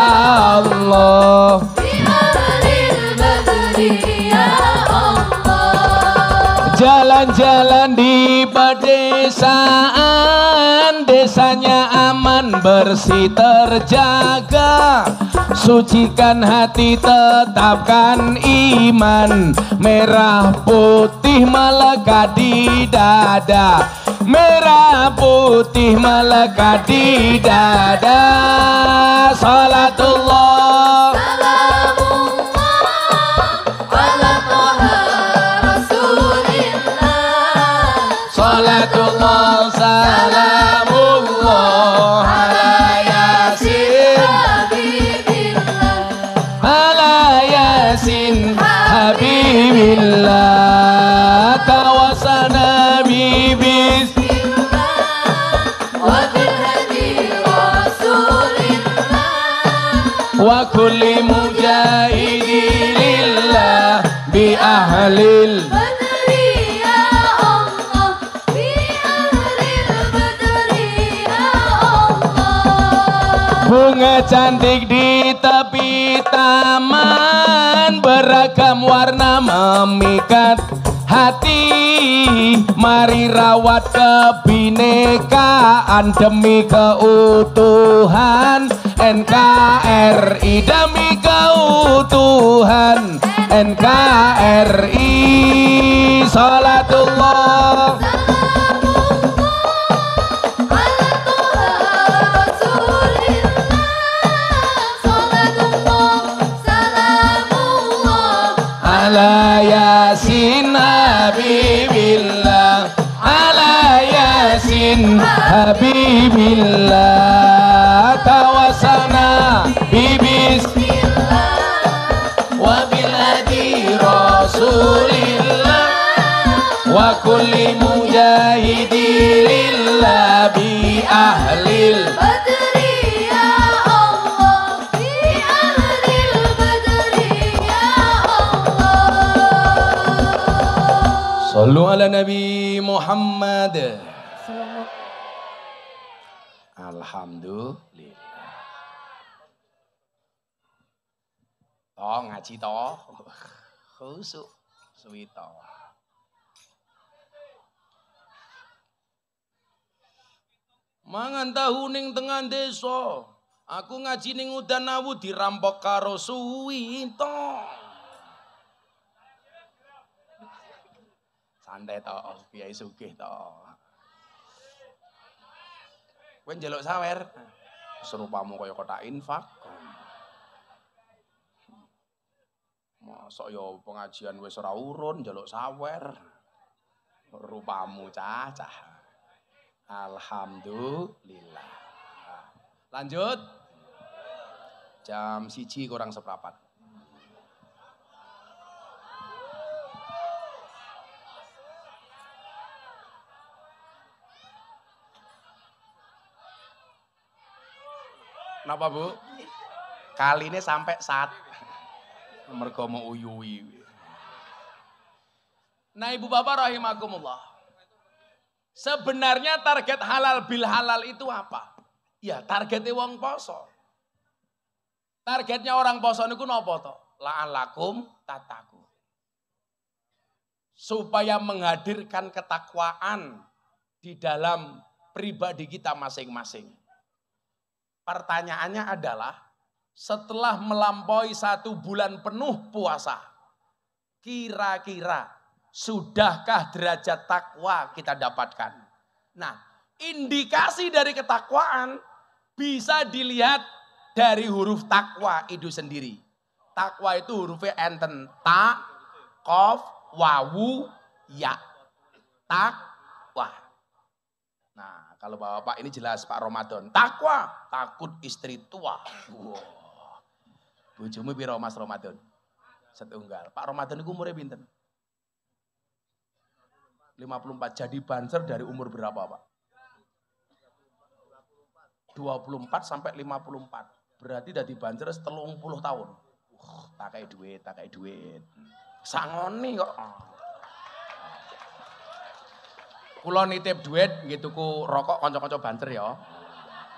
Allah. bi ahlil badri ya Allah. Jalan-jalan di pedesaan, desanya aman bersih terjaga. Sucikan hati tetapkan iman, merah putih melekat di dada. Merah putih melekat di dada. Salatullah salamullah ala yasin ala yasin habibillah tawasana bibis wa kulli mujahidi lillah bi ahlil bunga cantik di tepi taman beragam warna memikat hati mari rawat kebinekaan demi keutuhan NKRI demi keutuhan NKRI salatullah ala yasin habibillah ala yasin habibillah tawasana bibis wa biladi rasulillah wa kulli mujahidi lillah bi ahlil Sallu ala Nabi Muhammad. Alhamdulillah. Toh ngaji toh. Khusuk suwi toh. Mangan tahu ning tengah desa. Aku ngaji ning udan awu dirampok karo suwi toh. Santai toh, kiai sugih toh. Kowe njaluk sawer, serupamu kaya kotak infak. Mosok yo pengajian wis ora urun njaluk sawer. Rupamu cacah. Alhamdulillah. Lanjut. Jam 1 kurang seprapat. Kenapa Bu? Kali ini sampai saat mergo mau uyui. Nah Ibu Bapak rahimakumullah. Sebenarnya target halal bil halal itu apa? Ya targetnya wong poso. Targetnya orang poso niku napa to? La'alakum tataku. Supaya menghadirkan ketakwaan di dalam pribadi kita masing-masing. Pertanyaannya adalah setelah melampaui 1 bulan penuh puasa, kira-kira sudahkah derajat takwa kita dapatkan? Nah, indikasi dari ketakwaan bisa dilihat dari huruf takwa itu sendiri. Takwa itu hurufnya enten, ta, kof, wawu, ya. Takwa. Nah, kalau Bapak ini jelas Pak Ramadan. Takwa, takut istri tua. Wow. Bojomu piro Mas Ramadan? Setunggal. Pak Ramadan itu umurnya pinten? 54. Jadi banser dari umur berapa Pak? 24 sampai 54. Berarti dari banser 30 tahun. Tak kayak duit. Sangoni kok. Kula nitip duit gitu ku rokok kanca-kanca banter ya.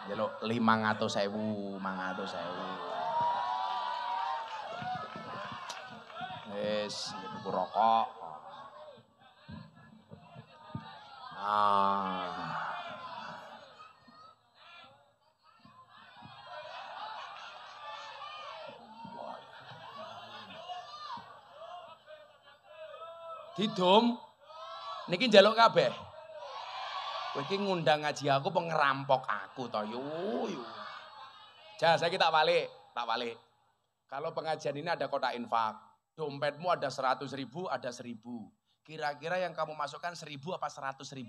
Njaluk 500.000. Wis gitu ku rokok. Didum niki njaluk kabeh. Kowe iki ngundang ngaji aku pengerampok aku to yo. Jah saiki tak balik. Kalau pengajian ini ada kotak infak, dompetmu ada 100.000, ada 1.000. Kira-kira yang kamu masukkan 1.000 apa 100.000?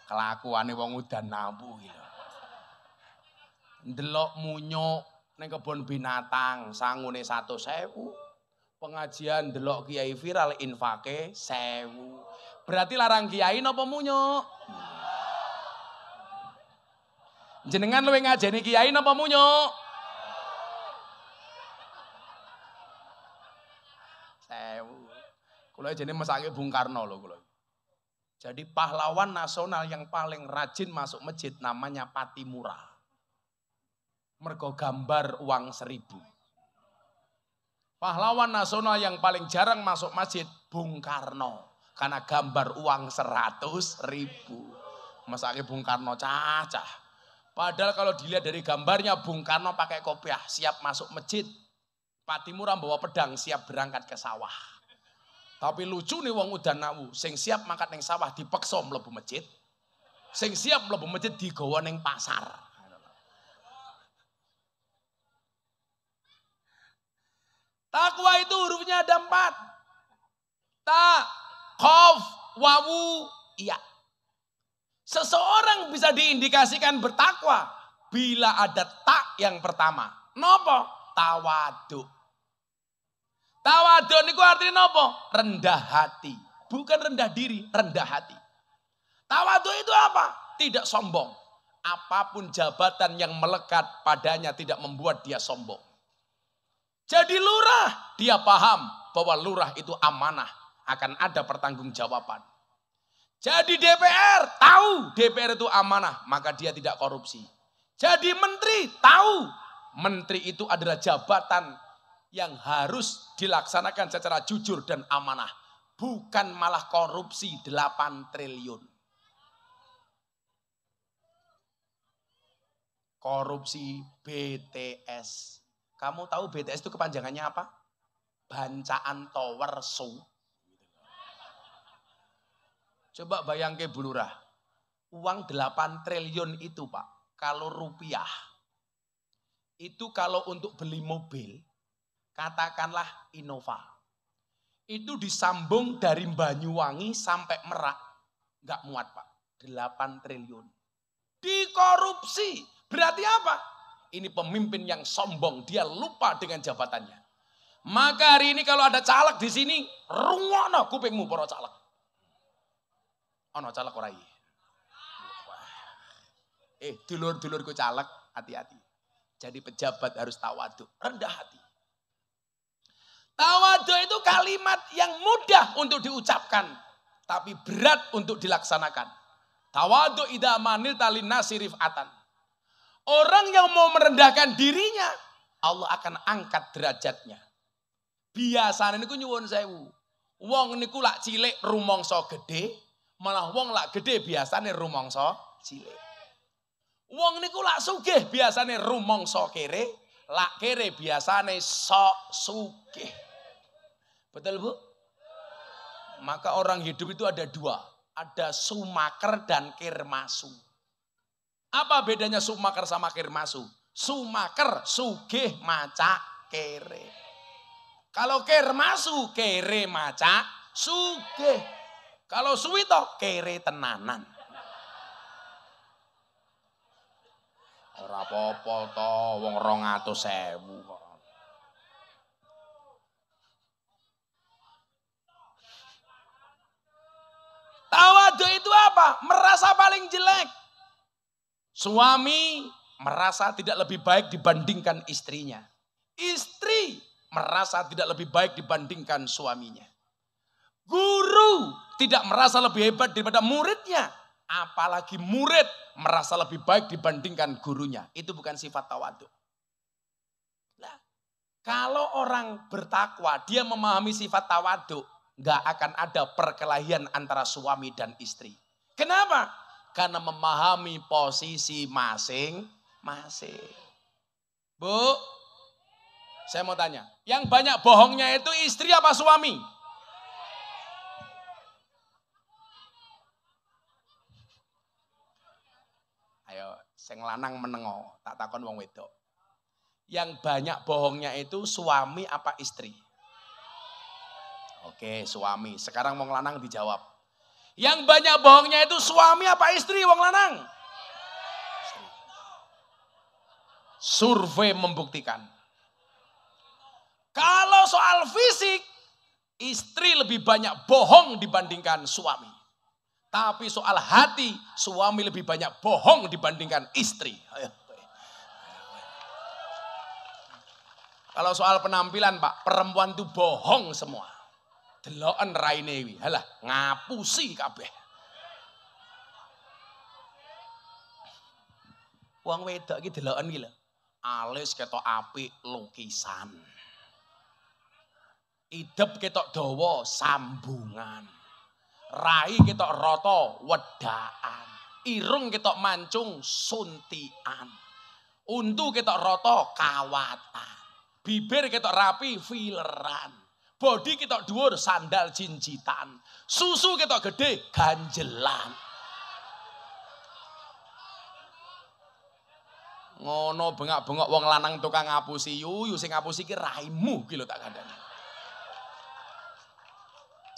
kelakuane wong udan nabu gitu. Ndelok munyuk ning kebon binatang sangune 100.000. Pengajian ndelok kiai viral infake 1000. Berarti larang kiai napa munyuk? Jenengan luwih ngajeni kiai napa munyuk? 1000. Kula jene mesake Bung Karno lho kula. Jadi pahlawan nasional yang paling rajin masuk masjid namanya Patimura. Mergo gambar uang 1000. Pahlawan nasional yang paling jarang masuk masjid Bung Karno. Karena gambar uang 100.000. Mesake Bung Karno cacah. Padahal kalau dilihat dari gambarnya Bung Karno pakai kopiah siap masuk masjid. Patimura bawa pedang siap berangkat ke sawah. Tapi lucu nih wong udan nawu, sing siap mangkat ning sawah dipeksa mlebu masjid. Sing siap mlebu masjid digawa ning pasar. Takwa itu hurufnya ada 4. Ta, khof, wawu, iya. Seseorang bisa diindikasikan bertakwa bila ada tak yang pertama. Nopo? Tawaduk. Tawaduk niku artinya nopo? Rendah hati. Bukan rendah diri, rendah hati. Tawaduk itu apa? Tidak sombong. Apapun jabatan yang melekat padanya tidak membuat dia sombong. Jadi lurah, dia paham bahwa lurah itu amanah, akan ada pertanggungjawaban. Jadi DPR, tahu DPR itu amanah, maka dia tidak korupsi. Jadi menteri, tahu menteri itu adalah jabatan yang harus dilaksanakan secara jujur dan amanah. Bukan malah korupsi 8 triliun. Korupsi BTS. Kamu tahu BTS itu kepanjangannya apa? Bancaan Tower Show. Coba bayangke Bu Lurah. Uang 8 triliun itu Pak. Kalau rupiah. Itu kalau untuk beli mobil. Katakanlah Innova. Itu disambung dari Banyuwangi sampai Merak. Nggak muat Pak. 8 triliun. Dikorupsi. Berarti apa? Ini pemimpin yang sombong, dia lupa dengan jabatannya. Maka hari ini kalau ada caleg di sini, rungokno kupingmu para caleg. Ono caleg ora iki. Dulur-dulurku caleg, hati-hati. Jadi pejabat harus tawaduk, rendah hati. Tawaduk itu kalimat yang mudah untuk diucapkan, tapi berat untuk dilaksanakan. Tawaduk idza manilta linnasi rif'atan. Orang yang mau merendahkan dirinya, Allah akan angkat derajatnya. Biasanya niku nyuwun sewu. Wong niku lak cilik rumangsa gede, malah wong lak gede biasane rumangsa cilik. Wong niku lak sugih biasane rumangsa kere, lak kere biasane sok sugih. Betul Bu? Maka orang hidup itu ada 2. Ada sumaker dan kirmasu. Apa bedanya sumaker sama kirmasu? Sumaker, sugih, maca, kere. Kalau kirmasu, kere, maca, sugih. Kalau suwito, kere tenanan. Ora apa-apa to, wong 200.000 kok. Tawaduk itu apa? Merasa paling jelek. Suami merasa tidak lebih baik dibandingkan istrinya. Istri merasa tidak lebih baik dibandingkan suaminya. Guru tidak merasa lebih hebat daripada muridnya. Apalagi murid merasa lebih baik dibandingkan gurunya. Itu bukan sifat tawaduk. Nah, kalau orang bertakwa, dia memahami sifat tawaduk, nggak akan ada perkelahian antara suami dan istri. Kenapa? Karena memahami posisi masing-masing. Bu, saya mau tanya, yang banyak bohongnya itu istri apa suami? Ayo, sing lanang menengo, tak takon wong wedok. Yang banyak bohongnya itu suami apa istri? Oke, suami. Sekarang wong lanang dijawab. Yang banyak bohongnya itu suami apa istri wong lanang? Istri. Survei membuktikan. Kalau soal fisik, istri lebih banyak bohong dibandingkan suami. Tapi soal hati, suami lebih banyak bohong dibandingkan istri. Ayo. Kalau soal penampilan Pak, perempuan itu bohong semua. Deloken raine wi, halah ngapusi kabeh. Wong wedok iki deloken iki lho. Alis ketok apik lukisan. Idep ketok dawa sambungan. Rai ketok rata wedaan. Irung ketok mancung suntian. Untu ketok rata kawatan. Bibir ketok rapi fileran. Bodi ketok dhuwur sandal jinjitan. Susu ketok gede ganjelan. Ngono bengak-bengok wong lanang tukang ngapusi yuyu sing ngapusi ki raimu ki lho tak kandhani.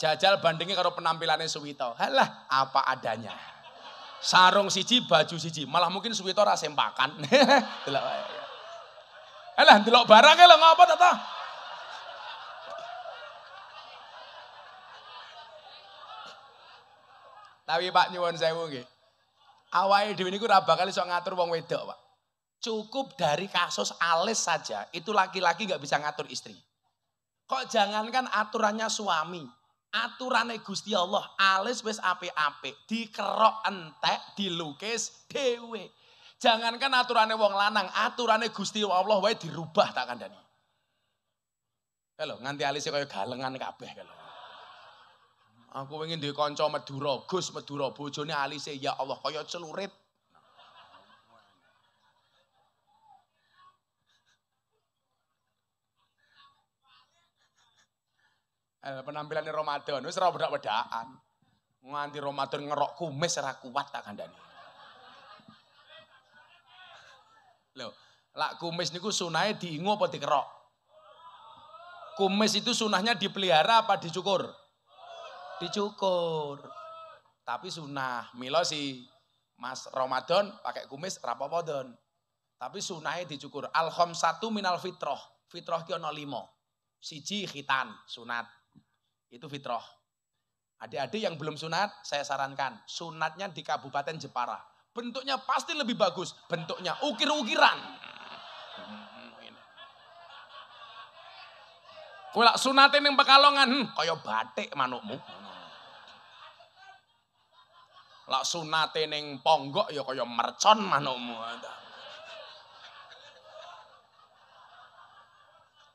Jajal bandingnya karo penampilannya Suwito. Halah apa adanya. Sarung siji baju siji, malah mungkin Suwito ra sempakan. Delok wae. Halah delok barang e lho ngopo ta? Tapi Pak nyuwun sewu nggih. Awake dhewe niku ora bakal iso ngatur wong wedok, Pak. Cukup dari kasus alis saja, itu laki-laki nggak bisa ngatur istri. Kok jangankan aturannya suami, aturannya Gusti Allah, alis wis apik-apik, dikerok entek, dilukis dhewe. Jangankan aturannya wong lanang, aturannya Gusti Allah wae dirubah tak kandhani. Lho, nganti alisnya kaya galengan kabeh lho. Aku pengen duwe kanca Madura, Gus Madura, bojone alise ya Allah kaya celurit. Penampilannya Ramadan wis ora wedak-wedakan. Nganti Ramadan ngerok kumis ora kuat tak kandhani. Lho, lak kumis niku sunahe diingu apa dikerok? Kumis itu sunahnya dipelihara apa dicukur? Dicukur. Tapi sunah. Mila si Mas Ramadan pakai kumis rapopo don. Tapi sunahnya dicukur. Al-khamsatu minal fitrah. Fitrah ki ana 5. Siji khitan, sunat. Itu fitrah. Adik-adik yang belum sunat, saya sarankan. Sunatnya di Kabupaten Jepara. Bentuknya pasti lebih bagus. Bentuknya ukir-ukiran. Kowe lak sunate ning Pekalongan, kaya batik manukmu. Lak sunate ning Ponggok ya kaya mercon manukmu.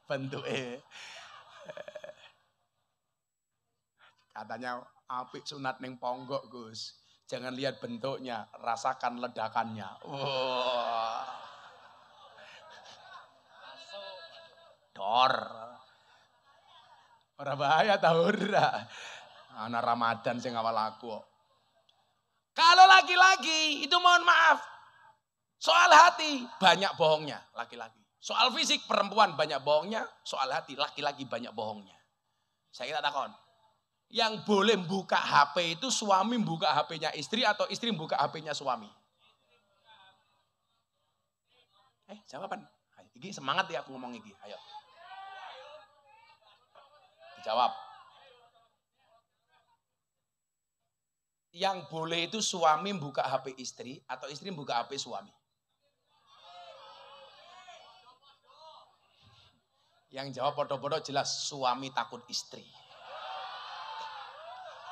Bentuke katanya apik sunat ning Ponggok, Gus. Jangan lihat bentuknya, rasakan ledakannya. Wah. Dor. Ora bahaya ta ora. Ana Ramadan sing awal aku. Kalau laki-laki itu mohon maaf. Soal hati banyak bohongnya laki-laki. Soal fisik perempuan banyak bohongnya, soal hati laki-laki banyak bohongnya. Saya tak takon. Yang boleh buka HP itu suami buka HP-nya istri atau istri buka HP-nya suami? Jawaban. Iki semangat ya aku ngomong iki. Ayo. Dijawab. Yang boleh itu suami buka HP istri atau istri buka HP suami? Yang jawab podo-podo jelas suami takut istri.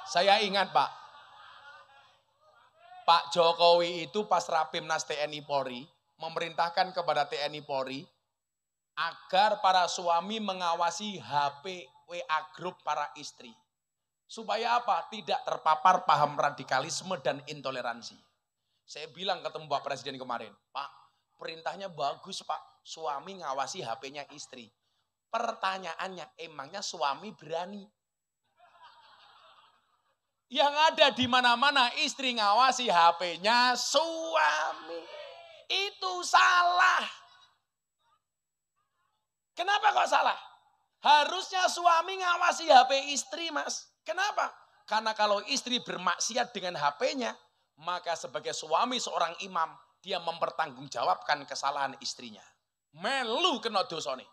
Saya ingat Pak Jokowi itu pas Rapimnas TNI Polri memerintahkan kepada TNI Polri agar para suami mengawasi HP WA grup para istri. Supaya apa? Tidak terpapar paham radikalisme dan intoleransi. Saya bilang ketemu Pak Presiden kemarin, Pak, perintahnya bagus Pak, suami ngawasi HP-nya istri. Pertanyaannya, emangnya suami berani? Yang ada di mana-mana istri ngawasi HP-nya suami. Itu salah. Kenapa kok salah? Harusnya suami ngawasi HP istri, Mas. Kenapa? Karena kalau istri bermaksiat dengan HP-nya, maka sebagai suami seorang imam, dia mempertanggungjawabkan kesalahan istrinya. Melu kena dosane.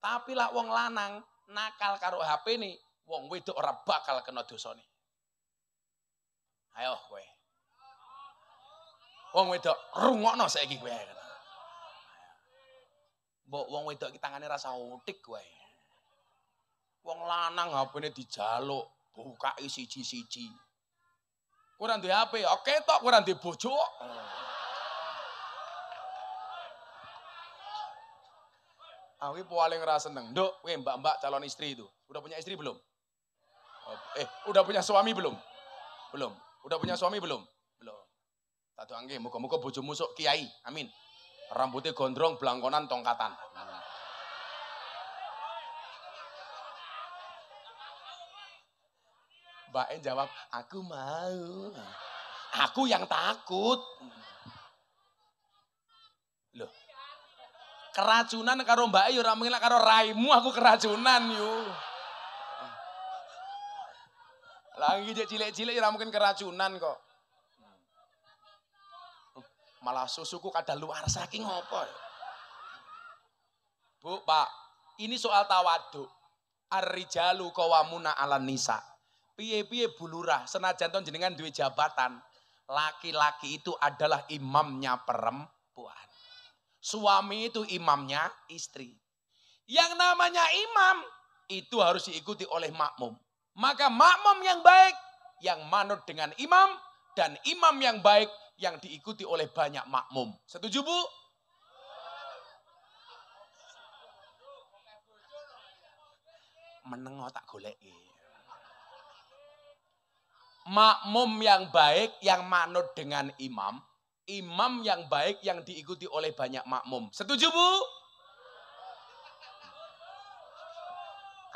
Tapi lah wong lanang nakal karo HP nih, wong wedok ora bakal kena dosane. Ayo kowe. Wong wedok rungokno saiki kowe. Mbok wong wedok iki tangane rasa utik kowe. Wong lanang HP-ne dijaluk, bukai siji-siji. Kowe ora duwe HP, oke tok kowe ora duwe bojo. Aku paling ora seneng. Nduk, kowe mbak-mbak calon istri itu. Udah punya istri belum? Udah punya suami belum? Belum. Udah punya suami belum? Belum. Tak doangke muga-muga bojomu sok kiai. Amin. Rambutnya gondrong, blangkonan, tongkatan. Mbaknya jawab, aku mau. Aku yang takut. Loh. Keracunan karo mbak yo ora mungkin karo raimu aku keracunan yo. Lagi cilik-cilik ora mungkin keracunan kok. Malah susuku kada luar saking ngopo. Bu, Pak, ini soal tawaduk. Ar-rijalu qawwamuna 'alan nisa. Piye-piye bulurah senajan ton jenengan duwe jabatan, laki-laki itu adalah imamnya perempuan. Suami itu imamnya istri. Yang namanya imam itu harus diikuti oleh makmum. Maka makmum yang baik yang manut dengan imam dan imam yang baik yang diikuti oleh banyak makmum. Setuju, Bu? Meneng tak goleki. Makmum yang baik yang manut dengan imam, imam yang baik yang diikuti oleh banyak makmum. Setuju, Bu?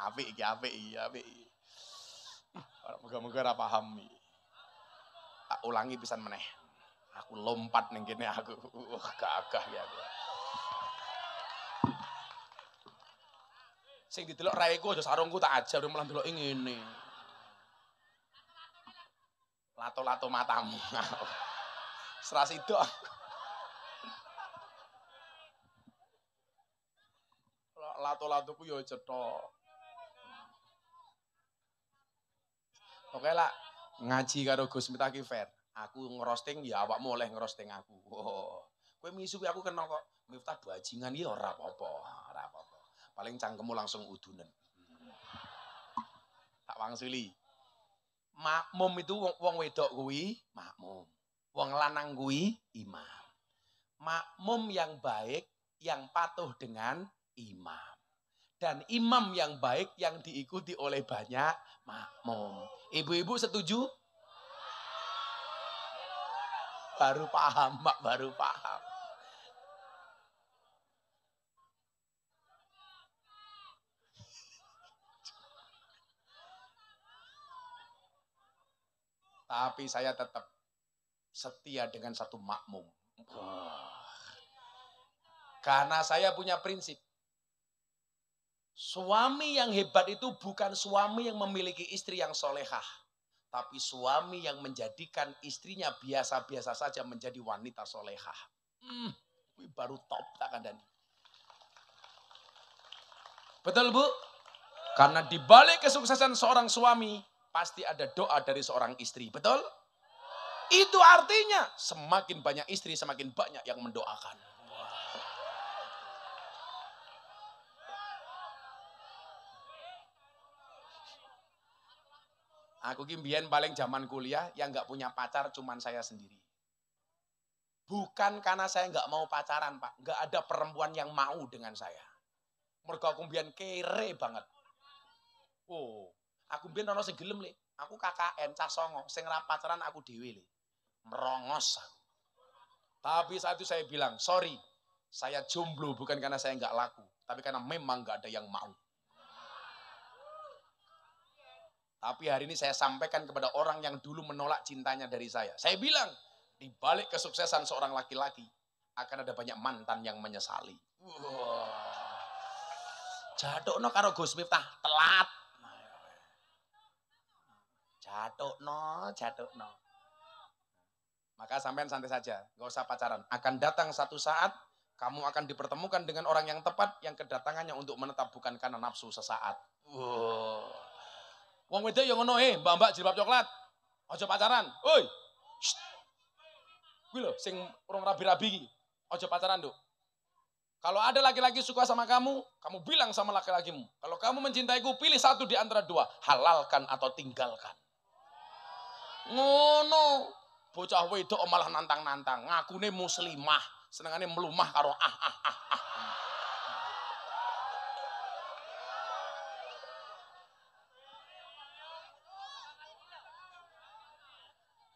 Apik iki. Moga-moga ora paham iki. Tak ulangi pisan meneh. Aku lompat ning kene aku. Gagah ya aku. Sing didelok raiku aja sarungku tak ajar malah ndelok ngene. Lato-lato matamu. Seras itu. Lato-latoku yo cetok. Oke lah, ngaji karo Gus Miftah ki fair. Aku ngerosting ya awakmu oleh ngerosting aku. Kowe misu aku kenal kok. Miftah bajingan ya ora apa-apa, ora apa-apa. Paling cangkemmu langsung udunen. Tak wangsuli. Makmum itu wong wedok kuwi makmum. Wong lanang kuwi imam. Makmum yang baik yang patuh dengan imam. Dan imam yang baik yang diikuti oleh banyak makmum. Ibu-ibu setuju? Baru paham, Mbak, baru paham. Tapi saya tetap setia dengan satu makmum. Karena saya punya prinsip. Suami yang hebat itu bukan suami yang memiliki istri yang solehah. Tapi suami yang menjadikan istrinya biasa-biasa saja menjadi wanita solehah. Ini baru top tak kandani. Betul, Bu? Karena di balik kesuksesan seorang suami, pasti ada doa dari seorang istri. Betul? Itu artinya semakin banyak istri, semakin banyak yang mendoakan. Aku kimbian paling zaman kuliah yang nggak punya pacar cuman saya sendiri. Bukan karena saya nggak mau pacaran, Pak. Nggak ada perempuan yang mau dengan saya. Mergo aku kimbian kere banget. Oh, aku kimbian ono sing gelem le. Aku KKN cah songo, sing ra pacaran aku dhewe le. Merongos aku. Tapi saat itu saya bilang, sorry, saya jomblo bukan karena saya nggak laku, tapi karena memang nggak ada yang mau. Tapi hari ini saya sampaikan kepada orang yang dulu menolak cintanya dari saya. Saya bilang, di balik kesuksesan seorang laki-laki, akan ada banyak mantan yang menyesali. Jadokno karo Gus Miftah, telat. Jatuhno. Maka sampean santai saja, nggak usah pacaran. Akan datang satu saat kamu akan dipertemukan dengan orang yang tepat yang kedatangannya untuk menetap bukan karena nafsu sesaat. Wow. Wong wedok yang ngono mbak-mbak jilbab coklat. Aja pacaran. Oi. Kuwi lho sing urung rabi-rabi iki. Aja pacaran, Nduk. Kalau ada laki-laki suka sama kamu, kamu bilang sama laki-lakimu. Kalau kamu mencintaiku, pilih satu di antara dua. Halalkan atau tinggalkan. Ngono. Bocah wedok malah nantang-nantang. Ngakune muslimah. Senengane melumah karo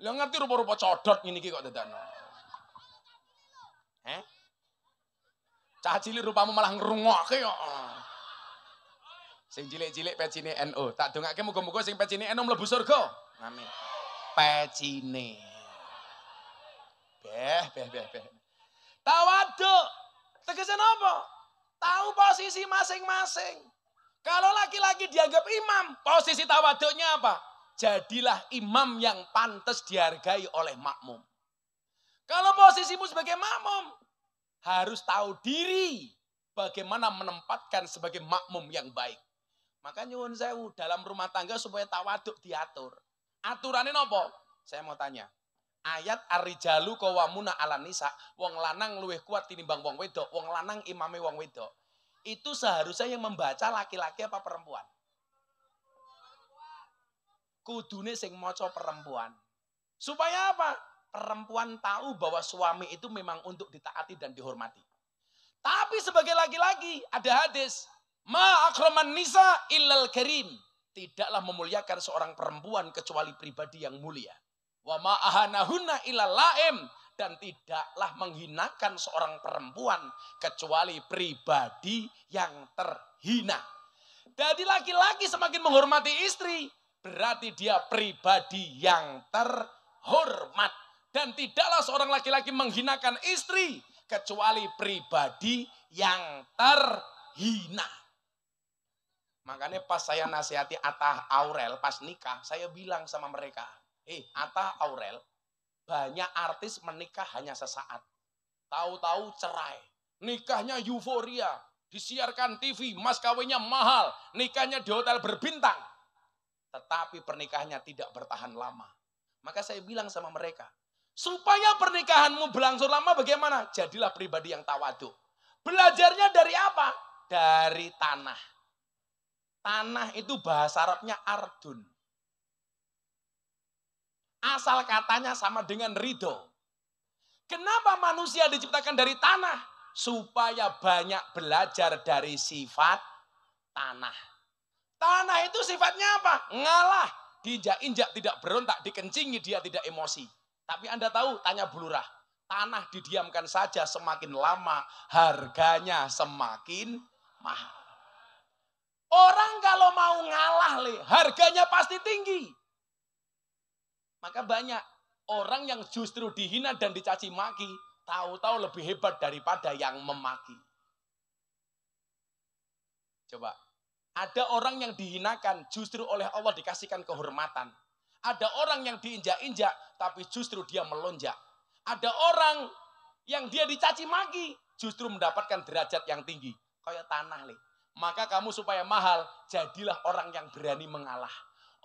Lah ngerti rupa-rupa codot ngene iki kok dadakno. Cah cilik rupamu malah ngrungokke kok. Sing cilik-cilik pecine NU. Tak dongake muga-muga sing pecine NU mlebu surga. Amin. Pecine. Beh. Tawaduk. Tegese napa? Tahu posisi masing-masing. Kalau laki-laki dianggap imam, posisi tawaduknya apa? Jadilah imam yang pantas dihargai oleh makmum. Kalau posisimu sebagai makmum, harus tahu diri bagaimana menempatkan sebagai makmum yang baik. Makanya nyuwun sewu dalam rumah tangga supaya tawaduk diatur. Aturannya nopo? Saya mau tanya. Ayat ar-rijalu qawwamuna 'alan nisa, wong lanang luwih kuat tinimbang wong wedok, wong lanang imame wong wedok. Itu seharusnya yang membaca laki-laki apa perempuan? Kudune sing maca perempuan. Supaya apa? Perempuan tahu bahwa suami itu memang untuk ditaati dan dihormati. Tapi sebagai laki-laki ada hadis, ma akraman nisa illal karim. Tidaklah memuliakan seorang perempuan kecuali pribadi yang mulia. Wa ma ahanahunna illal laim, dan tidaklah menghinakan seorang perempuan kecuali pribadi yang terhina. Jadi laki-laki semakin menghormati istri, berarti dia pribadi yang terhormat. Dan tidaklah seorang laki-laki menghinakan istri kecuali pribadi yang terhina. Makanya pas saya nasihati Atta Aurel pas nikah, saya bilang sama mereka, Atta Aurel, banyak artis menikah hanya sesaat. Tahu-tahu cerai. Nikahnya euforia. Disiarkan TV, mas kawinnya mahal. Nikahnya di hotel berbintang. Tetapi pernikahannya tidak bertahan lama. Maka saya bilang sama mereka, supaya pernikahanmu berlangsung lama bagaimana? Jadilah pribadi yang tawaduk. Belajarnya dari apa? Dari tanah. Tanah itu bahasa Arabnya ardun. Asal katanya sama dengan ridho. Kenapa manusia diciptakan dari tanah? Supaya banyak belajar dari sifat tanah. Tanah itu sifatnya apa? Ngalah. Diinjak-injak tidak berontak, dikencingi dia tidak emosi. Tapi Anda tahu, tanya Bu Lurah, tanah didiamkan saja semakin lama, harganya semakin mahal. Orang kalau mau ngalah, harganya pasti tinggi. Maka banyak orang yang justru dihina dan dicaci maki, tahu-tahu lebih hebat daripada yang memaki. Coba, ada orang yang dihinakan justru oleh Allah dikasihkan kehormatan. Ada orang yang diinjak-injak tapi justru dia melonjak. Ada orang yang dia dicaci maki justru mendapatkan derajat yang tinggi. Kayak tanah, Maka kamu supaya mahal, jadilah orang yang berani mengalah.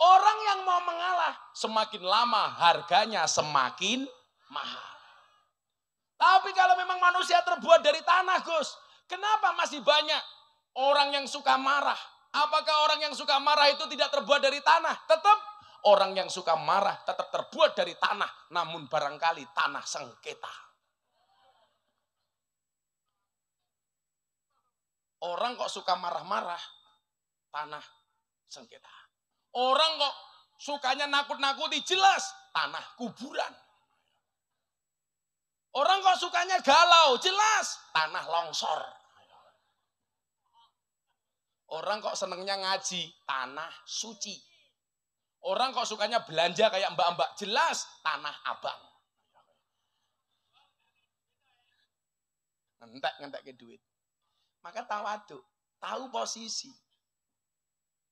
Orang yang mau mengalah, semakin lama harganya semakin mahal. Tapi kalau memang manusia terbuat dari tanah, Gus, kenapa masih banyak orang yang suka marah? Apakah orang yang suka marah itu tidak terbuat dari tanah? Tetap orang yang suka marah tetap terbuat dari tanah, namun barangkali tanah sengketa. Orang kok suka marah-marah, tanah sengketa. Orang kok sukanya nakut-nakuti, jelas tanah kuburan. Orang kok sukanya galau, jelas tanah longsor. Orang kok senengnya ngaji, tanah suci. Orang kok sukanya belanja kayak mbak-mbak, jelas tanah abang. Ngentek ke duit. Maka tawaduk, tahu posisi.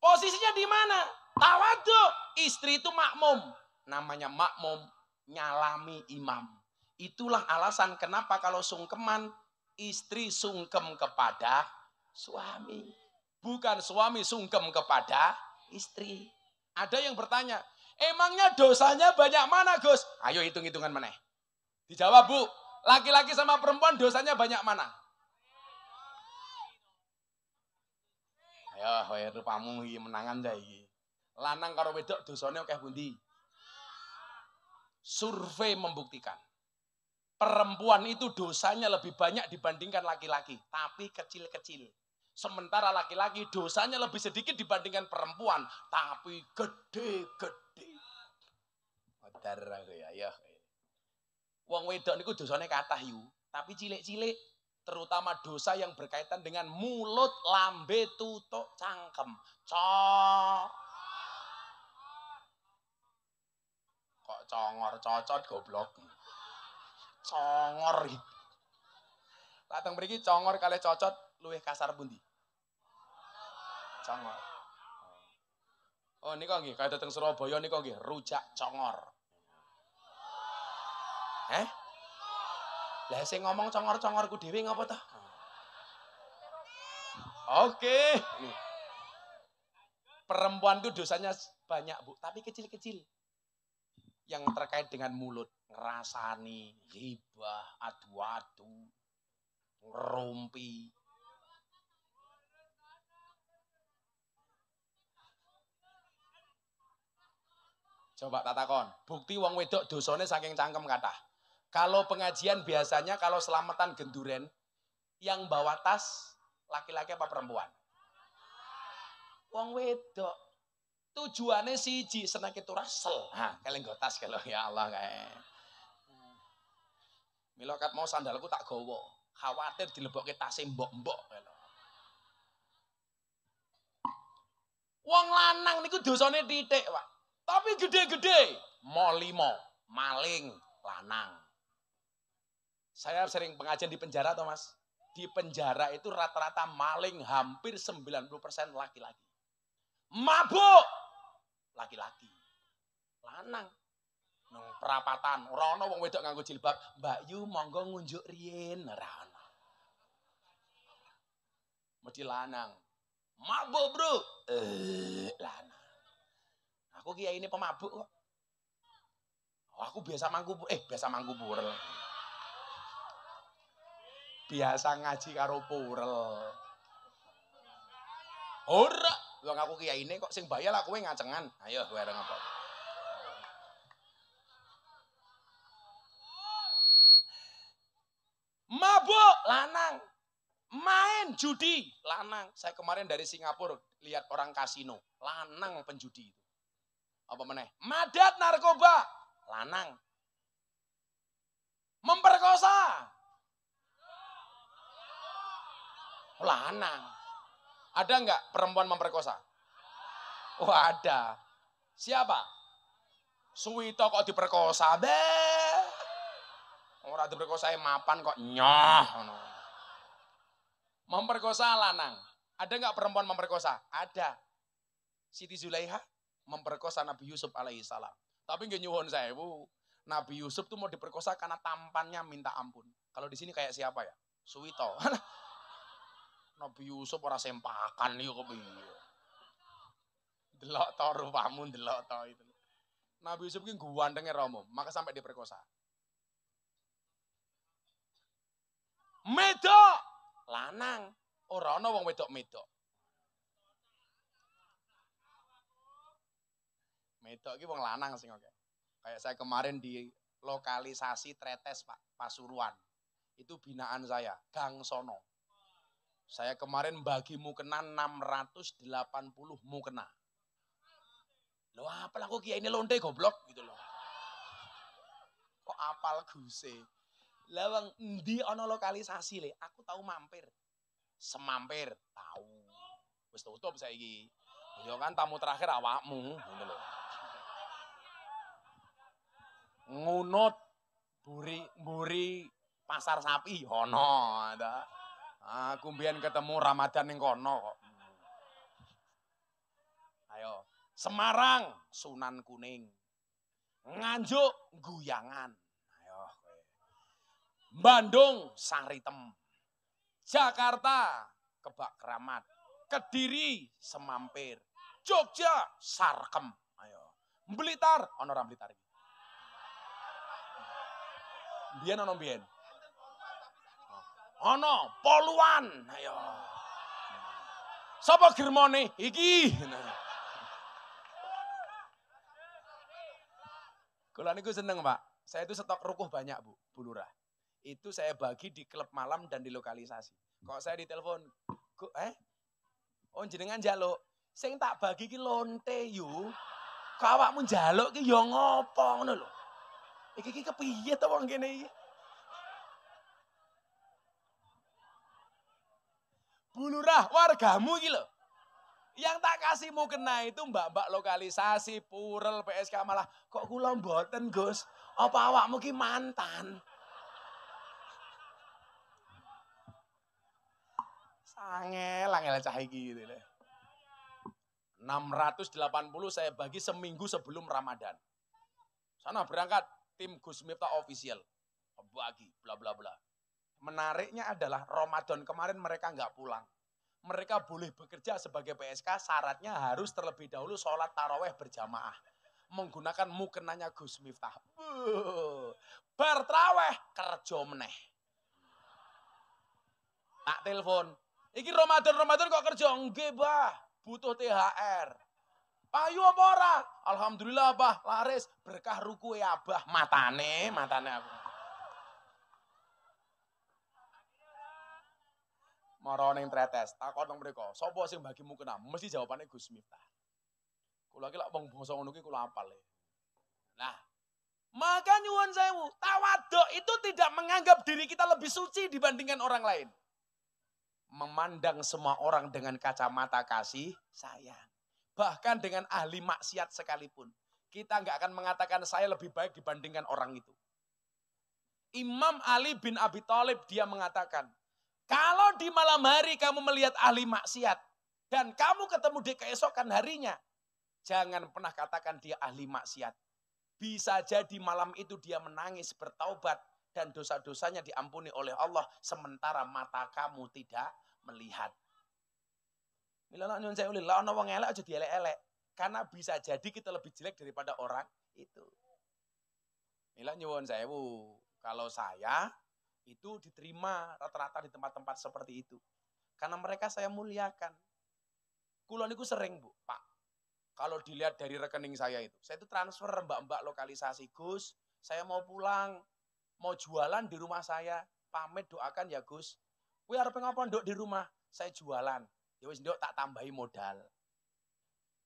Posisinya di mana? Tawadhu. Istri itu makmum. Namanya makmum, nyalami imam. Itulah alasan kenapa kalau sungkeman, istri sungkem kepada suami. Bukan suami sungkem kepada istri. Ada yang bertanya, emangnya dosanya banyak mana, Gus? Ayo hitung-hitungan meneh. Dijawab, Bu. Laki-laki sama perempuan dosanya banyak mana? Ayo, wae rupamu iki menangan ta iki. Lanang karo wedok dosane akeh pundi? Survei membuktikan perempuan itu dosanya lebih banyak dibandingkan laki-laki, tapi kecil-kecil. Sementara laki-laki dosanya lebih sedikit dibandingkan perempuan, tapi gede-gede. Odar aku ya. Wong wedok niku dosane kathah yu, tapi cilik-cilik. Terutama dosa yang berkaitan dengan mulut, lambe, tutuk, cangkem. Kok congor, cocot, goblok. Congor. Lateng mriki congor kali cocot luwih kasar pundi? Congor. Oh nika nggih, kaya teng Surabaya nika nggih, rujak congor. Lah sing ngomong congor-congorku dhewe ngapa ta? Oke. Perempuan itu dosanya banyak, Bu, tapi kecil-kecil. Yang terkait dengan mulut, ngerasani, ghibah, adu-adu, ngerumpi. Coba tak takon, bukti wong wedok dosane saking cangkem kathah. Kalau pengajian biasanya kalau selamatan genduren, yang bawa tas laki-laki apa perempuan? Wong wedok. Tujuannya siji, senang itu rasel. Nah, kalian nggo tas kalau ya Allah kayak. Mila kat mau sandalku tak gowo. Khawatir dilebokke tase mbok-mbok. Wong lanang niku dosane titik, Pak. Tapi gede-gede. Molimo, maling, lanang. Saya sering pengajian di penjara, Mas. Di penjara itu rata-rata maling hampir 90% laki-laki. Mabuk, laki-laki. Lanang. Nang perapatan, ora ana wong wedok nganggo jilbab, Mbak Yu monggo ngunjuk riyin, ora ana. Mesti lanang. Mabuk, Bro. Lanang. Aku kiai ini pemabuk kok. Aku biasa mangku purel. Biasa ngaji karo purel. Ora, wong aku kiai ini kok sing bayar aku ngacengan. Ayo bareng apa. Mabuk lanang. Main judi lanang. Saya kemarin dari Singapura lihat orang kasino, lanang penjudi itu. Apa meneh? Madat narkoba, lanang. Memperkosa, lanang. Ada enggak perempuan memperkosa? Oh ada. Siapa? Suwito kok diperkosa? Orang diperkosa mapan kok nyoh. Memperkosa lanang. Ada enggak perempuan memperkosa? Ada. Siti Zulaiha memperkosa Nabi Yusuf alaihissalam. Tapi nggak nyuwun sewu. Nabi Yusuf tuh mau diperkosa karena tampannya minta ampun. Kalau di sini kayak siapa ya? Suwito. Nabi Yusuf ora sempakan yo kepiye. Delok to rupamu, delok to itu. Nabi Yusuf ki gantenge Romo, maka sampai diperkosa. Medok lanang, ora ana wong wedok medok. Medok ki wong lanang sing oke. Kayak saya kemarin di lokalisasi Tretes Pak, Pasuruan. Itu binaan saya, Gang Sono. Saya kemarin bagi mukena 680 mukena. Loh apal aku kiai ini lonte goblok gitu loh. Kok apal guse? Lawang endi ana lokalisasi le, aku tahu mampir. Semampir tahu. Wis tutup saiki. Ya kan tamu terakhir awakmu ngono lho. Ngunut mburi pasar sapi ono ada. Aku mbiyen ketemu Ramadan ning kono kok. Ayo. Semarang, Sunan Kuning. Nganjuk, Guyangan. Ayo. Bandung, Saritem. Jakarta, Kebak Keramat. Kediri, Semampir. Jogja, Sarkem. Ayo. Blitar, ono ora Blitar iki. Biyen ono biyen. Ono Poluan. Ayo. Sapa germone iki? Kula niku seneng, Pak. Saya itu stok rukuh banyak, Bu Lurah. Itu saya bagi di klub malam dan di lokalisasi. Kok saya ditelepon, oh jenengan njaluk. Sing tak bagi ki lonte yu. Kok awakmu njaluk ki ya ngopo ngono lho. Iki kepiye to wong kene iki? Bu Lurah, wargamu iki lho. Yang tak kasih mau kena itu mbak-mbak lokalisasi, Purel, PSK malah kok kula mboten, Gus. Apa awakmu ki mantan? Angel cah iki gitu. 680 saya bagi seminggu sebelum Ramadan. Sana berangkat tim Gus Miftah official. Bagi bla bla bla. Menariknya adalah Ramadan kemarin mereka nggak pulang. Mereka boleh bekerja sebagai PSK, syaratnya harus terlebih dahulu sholat taraweh berjamaah. Menggunakan mukenanya Gus Miftah. Bar taraweh kerja meneh. Tak telepon. Iki Ramadan kok kerja? Nggih, Bah. Butuh THR. Payu apa ora? Alhamdulillah, Bah. Laris. Berkah ruku ya, Bah. Matane aku. Mara ning tretes, takon nang mriko, sapa sing bagi mukena? Mesti jawabane Gus Miftah. Kula iki lak wong basa ngono ki kula apal. Nah, maka nyuwun sewu, tawaduk itu tidak menganggap diri kita lebih suci dibandingkan orang lain. Memandang semua orang dengan kacamata kasih sayang. Bahkan dengan ahli maksiat sekalipun. Kita nggak akan mengatakan saya lebih baik dibandingkan orang itu. Imam Ali bin Abi Thalib dia mengatakan, kalau di malam hari kamu melihat ahli maksiat dan kamu ketemu di keesokan harinya, jangan pernah katakan dia ahli maksiat. Bisa jadi malam itu dia menangis bertaubat dan dosa-dosanya diampuni oleh Allah sementara mata kamu tidak melihat. Mila nyuwun sewu lho, ana wong elek aja dielek-elek karena bisa jadi kita lebih jelek daripada orang itu. Mila nyuwun sewu, kalau saya itu diterima rata-rata di tempat-tempat seperti itu. Karena mereka saya muliakan. Kula niku sering, Bu, Pak. Kalau dilihat dari rekening saya itu transfer mbak-mbak lokalisasi. Gus, saya mau pulang, mau jualan di rumah saya. Pamit doakan ya, Gus. Kuwi arep ngapa nduk di rumah? Saya jualan. Ya wis nduk tak tambahi modal.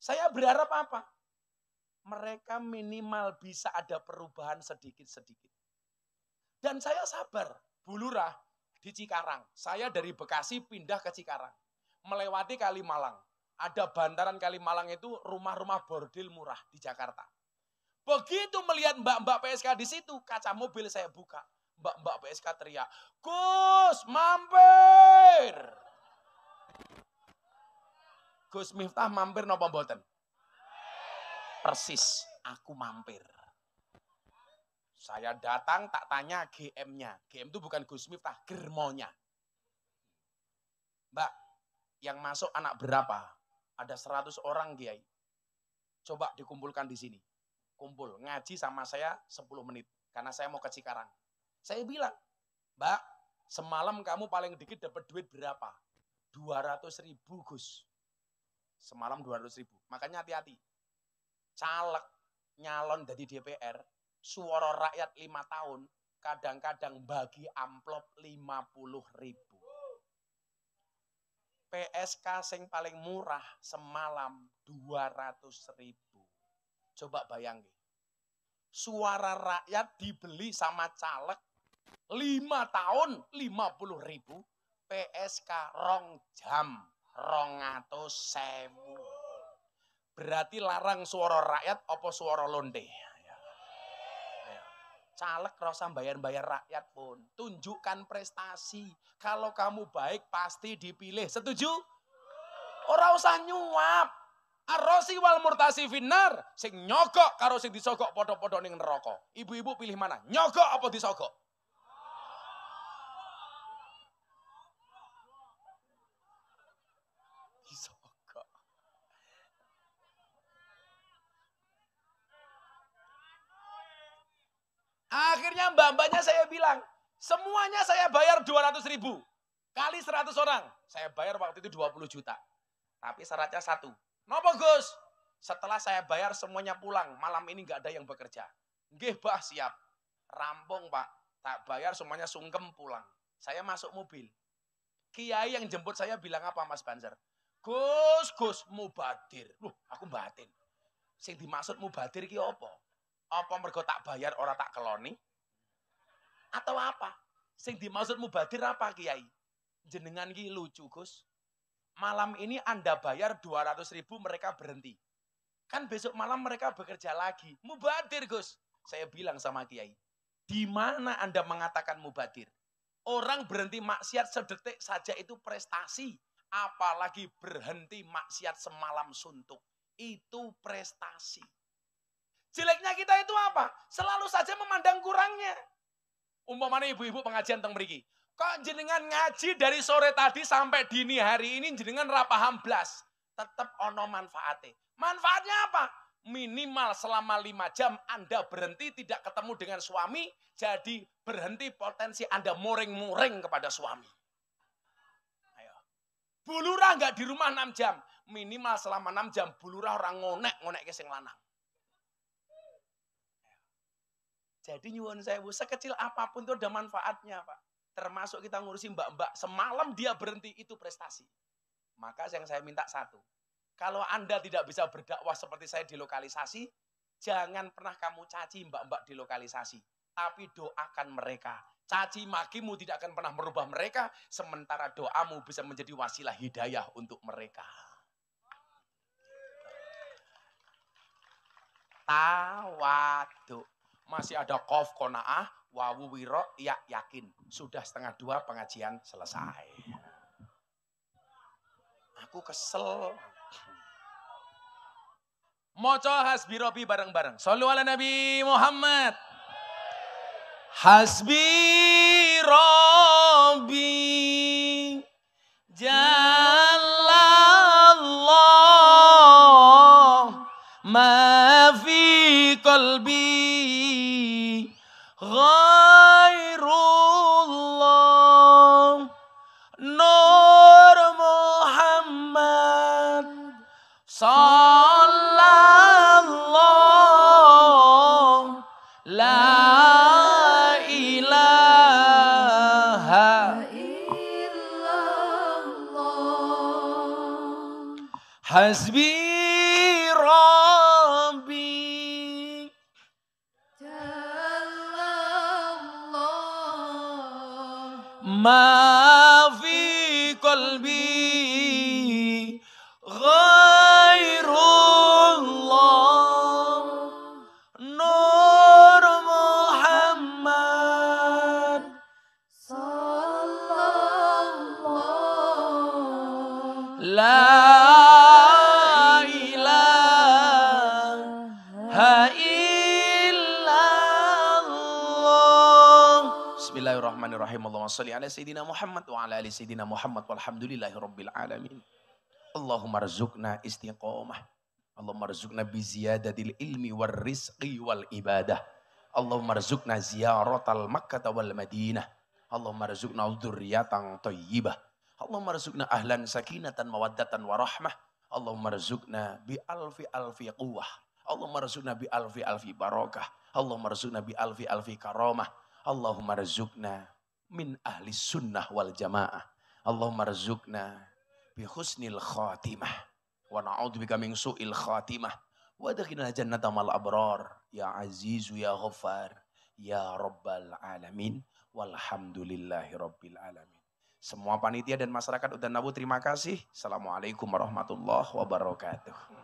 Saya berharap apa? Mereka minimal bisa ada perubahan sedikit-sedikit. Dan saya sabar, Bu Lurah di Cikarang. Saya dari Bekasi pindah ke Cikarang. Melewati Kalimalang. Ada bantaran Kalimalang itu rumah-rumah bordil murah di Jakarta. Begitu melihat mbak-mbak PSK di situ, kaca mobil saya buka. Mbak-mbak PSK teriak, Gus, mampir. Gus Miftah mampir napa mboten? Persis, aku mampir. Saya datang tak tanya GM-nya. GM itu bukan Gus Miftah, germonya. Mbak, yang masuk anak berapa? Ada 100 orang, Kiai. Coba dikumpulkan di sini. Kumpul, ngaji sama saya 10 menit. Karena saya mau ke Cikarang. Saya bilang, Mbak, semalam kamu paling dikit dapat duit berapa? 200.000, Gus. Semalam 200.000. Makanya hati-hati. Caleg, nyalon dari DPR, suara rakyat 5 tahun, kadang-kadang bagi amplop 50.000. PSK sing paling murah semalam 200.000. Coba bayangin. Suara rakyat dibeli sama caleg 5 tahun 50.000. PSK 2 jam 200.000. Berarti larang suara rakyat apa suara londe? Caleg rasa bayar-bayar rakyat pun. Tunjukkan prestasi. Kalau kamu baik pasti dipilih. Setuju? Ora usah nyuap. Ar-rosi wal murtasi finnar. Sing nyogok karo sing disogok podo-podo ning neraka. Ibu-ibu pilih mana? Nyogok apa disogok? Disogok. Akhirnya mbak-mbaknya saya bilang, semuanya saya bayar 200.000. Kali 100 orang. Saya bayar waktu itu 20 juta. Tapi syaratnya satu. Napa Gus? Setelah saya bayar semuanya pulang. Malam ini nggak ada yang bekerja. Nggih bah siap. Rampung Pak. Tak bayar semuanya sungkem pulang. Saya masuk mobil. Kiai yang jemput saya bilang apa Mas Banser? Gus, mubadir. Loh, aku batin. Sing dimaksud mubadir ki apa? Apa mergo tak bayar ora tak keloni? Atau apa? Sing dimaksud mubadir apa Kiai? Jenengan ki lucu Gus. Malam ini Anda bayar 200.000 mereka berhenti. Kan besok malam mereka bekerja lagi. Mubadir Gus. Saya bilang sama Kiai. Di mana Anda mengatakan mubadir? Orang berhenti maksiat sedetik saja itu prestasi. Apalagi berhenti maksiat semalam suntuk. Itu prestasi. Jeleknya kita itu apa? Selalu saja memandang kurangnya. Umpamanya ibu-ibu pengajian teng mriki. Kok jenengan ngaji dari sore tadi sampai dini hari ini jenengan ra paham blas. Tetap ono manfaatnya. Manfaatnya apa? Minimal selama 5 jam Anda berhenti tidak ketemu dengan suami. Jadi berhenti potensi Anda muring-muring kepada suami. Ayo. Bulurah nggak di rumah 6 jam. Minimal selama 6 jam bulurah orang ngonek ke sing lanang. Jadi nyuwun sewu, sekecil apapun itu ada manfaatnya Pak. Termasuk kita ngurusin mbak-mbak. Semalam dia berhenti, itu prestasi. Maka yang saya minta satu. Kalau Anda tidak bisa berdakwah seperti saya di lokalisasi, jangan pernah kamu caci mbak-mbak di lokalisasi. Tapi doakan mereka. Caci makimu tidak akan pernah merubah mereka. Sementara doamu bisa menjadi wasilah hidayah untuk mereka. Tawaduk. Masih ada qaf qanaah, wawu wiro, ya yakin. Sudah 1:30 pengajian selesai. Aku kesel. Moco hasbi robi bareng-bareng. Shollu ala Nabi Muhammad. Hasbi robi jalallah ma fi qalbi ghairullah Nur Muhammad sallallahu la ilaha illallah hasbi rabbi ma fi qalbi ghairullah Nur Muhammad sallallahu la ilaha illallah. Bismillahirrahmanirrahim. Allahumma sholli ala sayyidina Muhammad wa ala ali sayyidina Muhammad walhamdulillahi rabbil alamin. Allahumma rzuqna istiqamah. Allahumma rzuqna bi ziyadatil ilmi war rizqi wal ibadah. Allahumma rzuqna ziyaratal Makkah wal Madinah. Allahumma rzuqna dzurriyyatan thayyibah. Allahumma rzuqna ahlan sakinatan mawaddatan warahmah. Allahumma rzuqna bi alfi quwwah. Allahumma rzuqna bi alfi barakah. Allahumma rzuqna bi alfi karamah. Allahumma rzuqna min ahli sunnah wal jamaah. Allahumma rzuqna bi husnil khatimah. Wa na'udzubika min su'il khatimah. Wa adkhilna jannata mal abrar. Ya azizu ya ghaffar. Ya rabbal alamin. Walhamdulillahi rabbil alamin. Semua panitia dan masyarakat Udan Nabu terima kasih. Assalamualaikum warahmatullahi wabarakatuh.